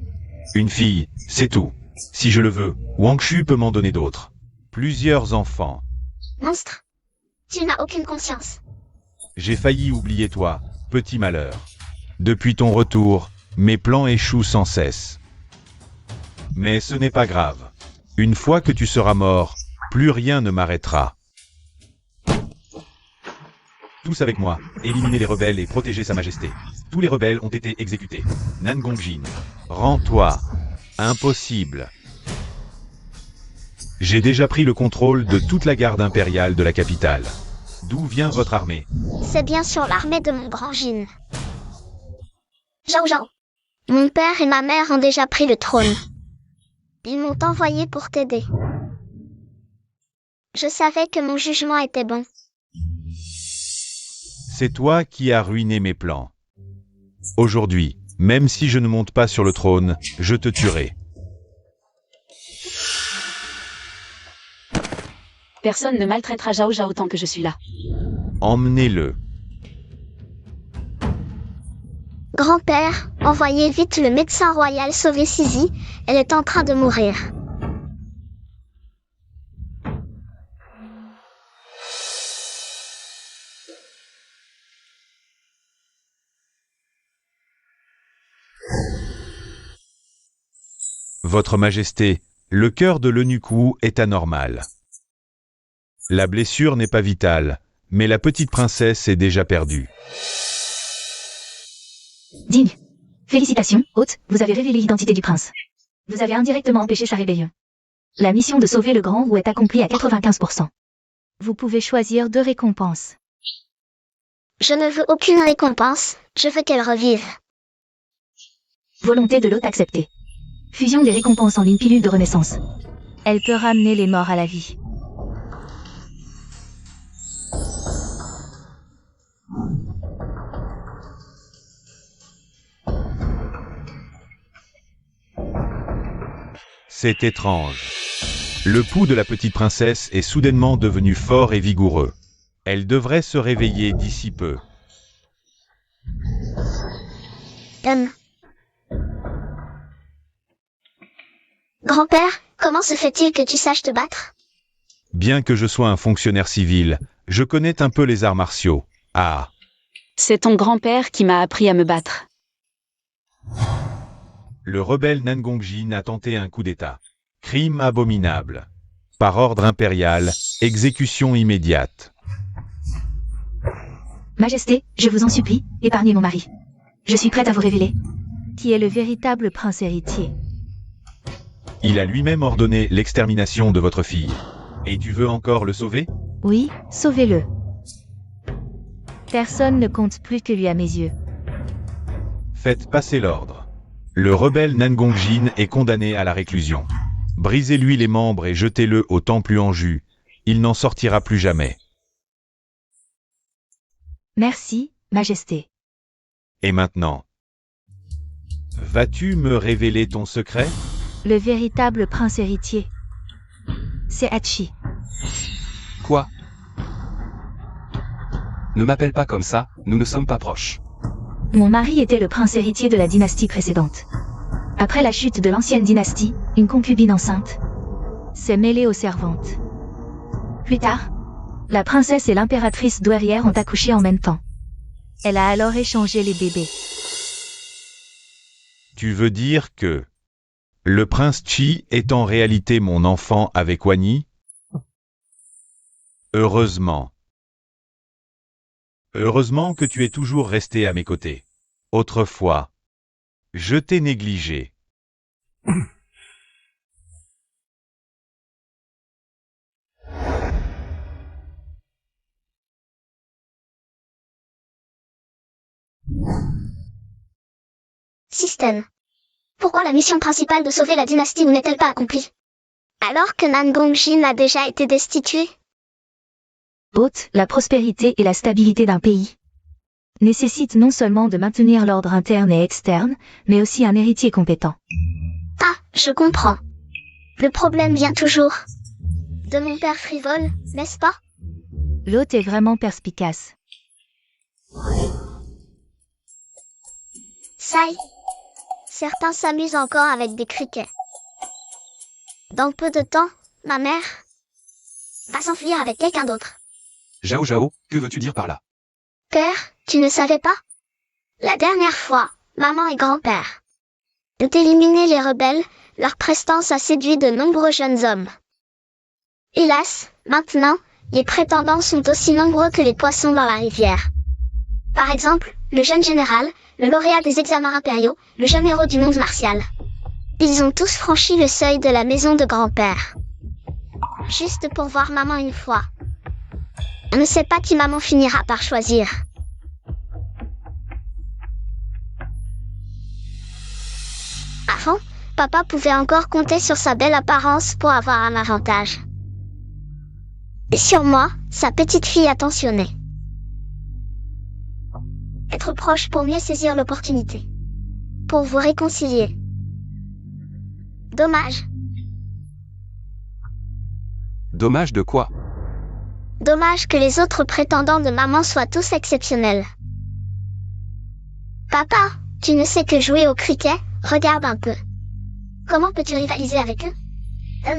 Une fille, c'est tout. Si je le veux, Wang Shu peut m'en donner d'autres. Plusieurs enfants. Monstre. Tu n'as aucune conscience. J'ai failli oublier toi, petit malheur. Depuis ton retour, mes plans échouent sans cesse. Mais ce n'est pas grave. Une fois que tu seras mort, plus rien ne m'arrêtera. Tous avec moi, éliminer les rebelles et protéger sa majesté. Tous les rebelles ont été exécutés. Nangongjin, rends-toi. Impossible. J'ai déjà pris le contrôle de toute la garde impériale de la capitale. D'où vient votre armée? C'est bien sûr l'armée de mon grand Jin. Zhao Zhao. Mon père et ma mère ont déjà pris le trône. Ils m'ont envoyé pour t'aider. Je savais que mon jugement était bon. C'est toi qui as ruiné mes plans. Aujourd'hui, même si je ne monte pas sur le trône, je te tuerai. Personne ne maltraitera Zhao Zhao tant que je suis là. Emmenez-le. Grand-père, envoyez vite le médecin royal sauver Sizi, elle est en train de mourir. Votre Majesté, le cœur de l'eunuque Wu est anormal. La blessure n'est pas vitale, mais la petite princesse est déjà perdue. Digne. Félicitations, hôte, vous avez révélé l'identité du prince. Vous avez indirectement empêché sa rébellion. La mission de sauver le grand Wu est accomplie à 95%. Vous pouvez choisir 2 récompenses. Je ne veux aucune récompense, je veux qu'elle revive. Volonté de l'hôte acceptée. Fusion des récompenses en une pilule de renaissance. Elle peut ramener les morts à la vie. C'est étrange. Le pouls de la petite princesse est soudainement devenu fort et vigoureux. Elle devrait se réveiller d'ici peu. Grand-père, comment se fait-il que tu saches te battre? Bien que je sois un fonctionnaire civil, je connais un peu les arts martiaux. Ah, C'est ton grand-père qui m'a appris à me battre. le rebelle Nangongjin a tenté un coup d'État. Crime abominable. Par ordre impérial, exécution immédiate. Majesté, je vous en supplie, épargnez mon mari. Je suis prête à vous révéler qui est le véritable prince héritier. Il a lui-même ordonné l'extermination de votre fille. Et tu veux encore le sauver? Oui, sauvez-le. Personne ne compte plus que lui à mes yeux. Faites passer l'ordre. Le rebelle Nangongjin est condamné à la réclusion. Brisez-lui les membres et jetez-le au temple Huanju. Il n'en sortira plus jamais. Merci, Majesté. Et maintenant? Vas-tu me révéler ton secret? Le véritable prince héritier. C'est Hachi. Quoi? Ne m'appelle pas comme ça, nous ne sommes pas proches. Mon mari était le prince héritier de la dynastie précédente. Après la chute de l'ancienne dynastie, une concubine enceinte s'est mêlée aux servantes. Plus tard, la princesse et l'impératrice douairière ont accouché en même temps. Elle a alors échangé les bébés. Tu veux dire que le prince Chi est en réalité mon enfant avec Wani? Heureusement. Heureusement que tu es toujours resté à mes côtés. Autrefois, je t'ai négligé. Système. Pourquoi la mission principale de sauver la dynastie n'est-elle pas accomplie? Alors que Nangongjin a déjà été destitué? Haute, la prospérité et la stabilité d'un pays nécessitent non seulement de maintenir l'ordre interne et externe, mais aussi un héritier compétent. Ah, je comprends. Le problème vient toujours de mon père frivole, n'est-ce pas? L'hôte est vraiment perspicace. Sai. Certains s'amusent encore avec des criquets. Dans peu de temps, ma mère va s'enfuir avec quelqu'un d'autre. Zhao Zhao, que veux-tu dire par là? Père, tu ne savais pas? La dernière fois, maman et grand-père ont éliminé les rebelles, leur prestance a séduit de nombreux jeunes hommes. Hélas, maintenant, les prétendants sont aussi nombreux que les poissons dans la rivière. Par exemple, le jeune général, le lauréat des examens impériaux, le jeune héros du monde martial. Ils ont tous franchi le seuil de la maison de grand-père. Juste pour voir maman une fois. On ne sait pas qui maman finira par choisir. Avant, papa pouvait encore compter sur sa belle apparence pour avoir un avantage. Et sur moi, sa petite fille attentionnée. Être proche pour mieux saisir l'opportunité. Pour vous réconcilier. Dommage. Dommage de quoi? Dommage que les autres prétendants de maman soient tous exceptionnels. Papa, tu ne sais que jouer au cricket, regarde un peu. Comment peux-tu rivaliser avec eux?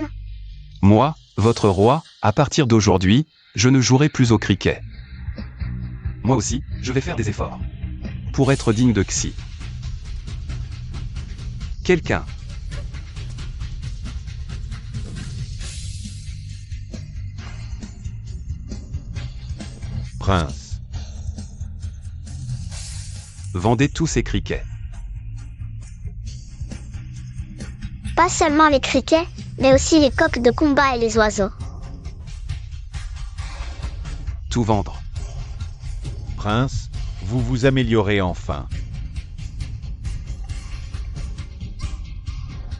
Moi, votre roi, à partir d'aujourd'hui, je ne jouerai plus au cricket. Moi aussi, je vais faire des efforts. Pour être digne de Xi. Quelqu'un. Prince. Vendez tous ces criquets. Pas seulement les criquets, mais aussi les coqs de combat et les oiseaux. Tout vendre. Prince, vous vous améliorez enfin.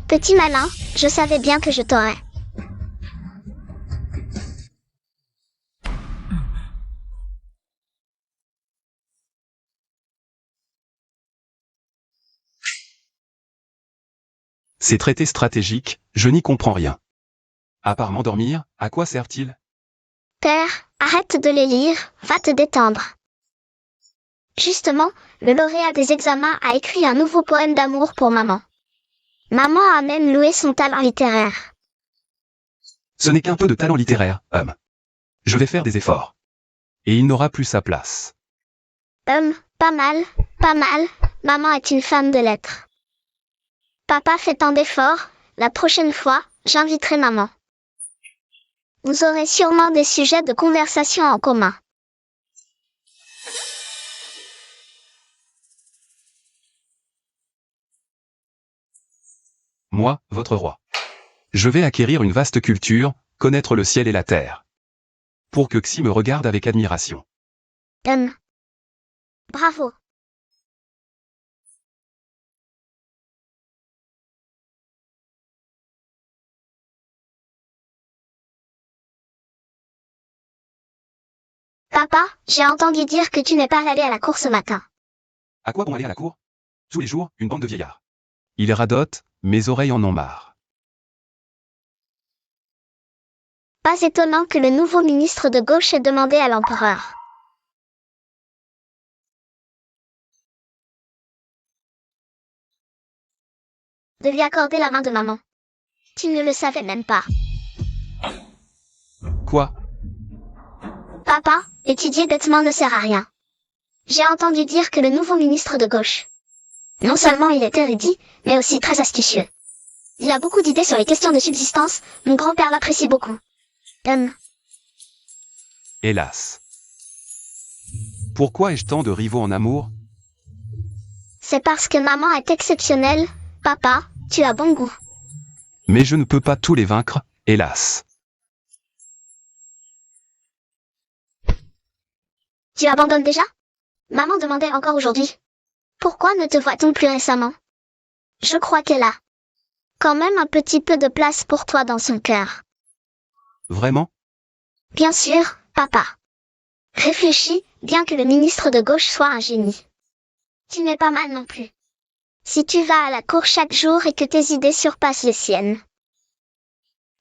Petit malin, je savais bien que je t'aurais. Ces traités stratégiques, je n'y comprends rien. À part m'endormir, à quoi sert-il? Père, arrête de les lire, va te détendre. Justement, le lauréat des examens a écrit un nouveau poème d'amour pour maman. Maman a même loué son talent littéraire. Ce n'est qu'un peu de talent littéraire, Je vais faire des efforts. Et il n'aura plus sa place. Pas mal, pas mal, maman est une femme de lettres. Papa fait tant d'efforts, la prochaine fois, j'inviterai maman. Vous aurez sûrement des sujets de conversation en commun. Moi, votre roi. Je vais acquérir une vaste culture, connaître le ciel et la terre. Pour que Xi me regarde avec admiration. Bravo. Papa, j'ai entendu dire que tu n'es pas allé à la cour ce matin. À quoi bon aller à la cour? Tous les jours, une bande de vieillards. Ils radotent, mes oreilles en ont marre. Pas étonnant que le nouveau ministre de gauche ait demandé à l'empereur de lui accorder la main de maman. Tu ne le savais même pas. Quoi? Papa, étudier bêtement ne sert à rien. J'ai entendu dire que le nouveau ministre de gauche, non seulement il est érudit, mais aussi très astucieux. Il a beaucoup d'idées sur les questions de subsistance, mon grand-père l'apprécie beaucoup. Hélas. Pourquoi ai-je tant de rivaux en amour? C'est parce que maman est exceptionnelle, papa, tu as bon goût. Mais je ne peux pas tous les vaincre, hélas. Tu abandonnes déjà? Maman demandait encore aujourd'hui. Pourquoi ne te voit-on plus récemment? Je crois qu'elle a quand même un petit peu de place pour toi dans son cœur. Vraiment? Bien sûr, papa. Réfléchis, bien que le ministre de gauche soit un génie. Tu n'es pas mal non plus. Si tu vas à la cour chaque jour et que tes idées surpassent les siennes.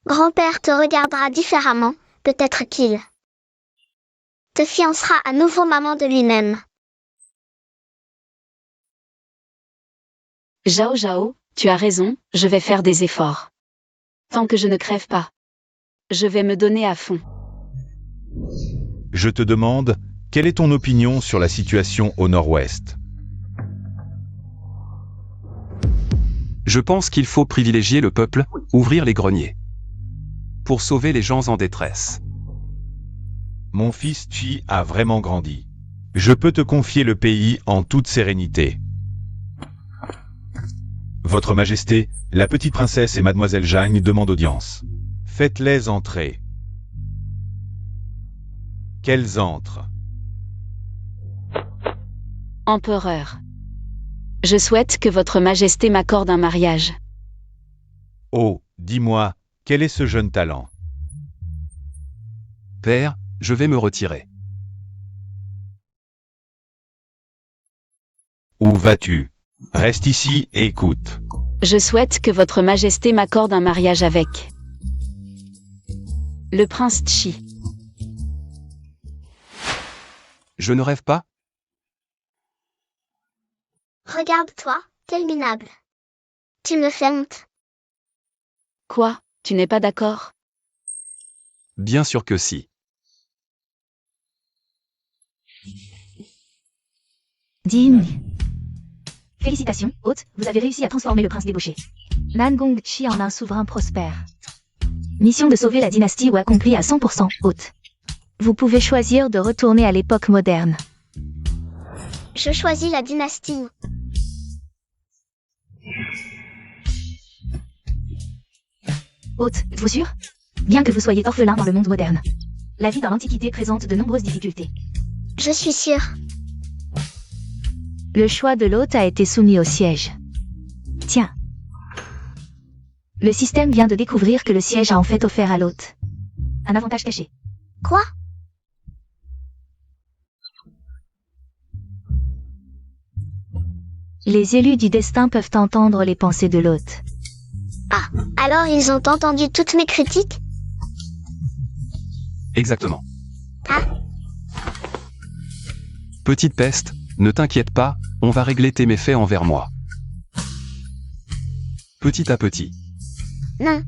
Grand-père te regardera différemment, peut-être qu'il te fiancera à nouveau maman de lui-même. Zhao, tu as raison, je vais faire des efforts. Tant que je ne crève pas. Je vais me donner à fond. Je te demande, quelle est ton opinion sur la situation au nord-ouest? Je pense qu'il faut privilégier le peuple, ouvrir les greniers. Pour sauver les gens en détresse. Mon fils Chi a vraiment grandi. Je peux te confier le pays en toute sérénité. Votre Majesté, la petite princesse et Mademoiselle Jeanne demandent audience. Faites-les entrer. Qu'elles entrent. Empereur. Je souhaite que votre Majesté m'accorde un mariage. Oh, dis-moi, quel est ce jeune talent? Père, je vais me retirer. Où vas-tu? Reste ici et écoute. Je souhaite que votre Majesté m'accorde un mariage avec le prince Chi. Je ne rêve pas? Regarde-toi, quel minable. Tu me fais honte. Quoi, tu n'es pas d'accord? Bien sûr que si. Digne. Félicitations, hôte, vous avez réussi à transformer le prince débauché Nangong Chi en un souverain prospère. Mission de sauver la dynastie ou accomplie à 100%, hôte. Vous pouvez choisir de retourner à l'époque moderne. Je choisis la dynastie. Hôte, êtes-vous sûr? Bien que vous soyez orphelin dans le monde moderne. La vie dans l'Antiquité présente de nombreuses difficultés. Je suis sûre. Le choix de l'hôte a été soumis au siège. Tiens. Le système vient de découvrir que le siège a en fait offert à l'hôte un avantage caché. Quoi? Les élus du destin peuvent entendre les pensées de l'hôte. Ah, alors ils ont entendu toutes mes critiques? Exactement. Ah. Petite peste, ne t'inquiète pas, on va régler tes méfaits envers moi. Petit à petit. Non,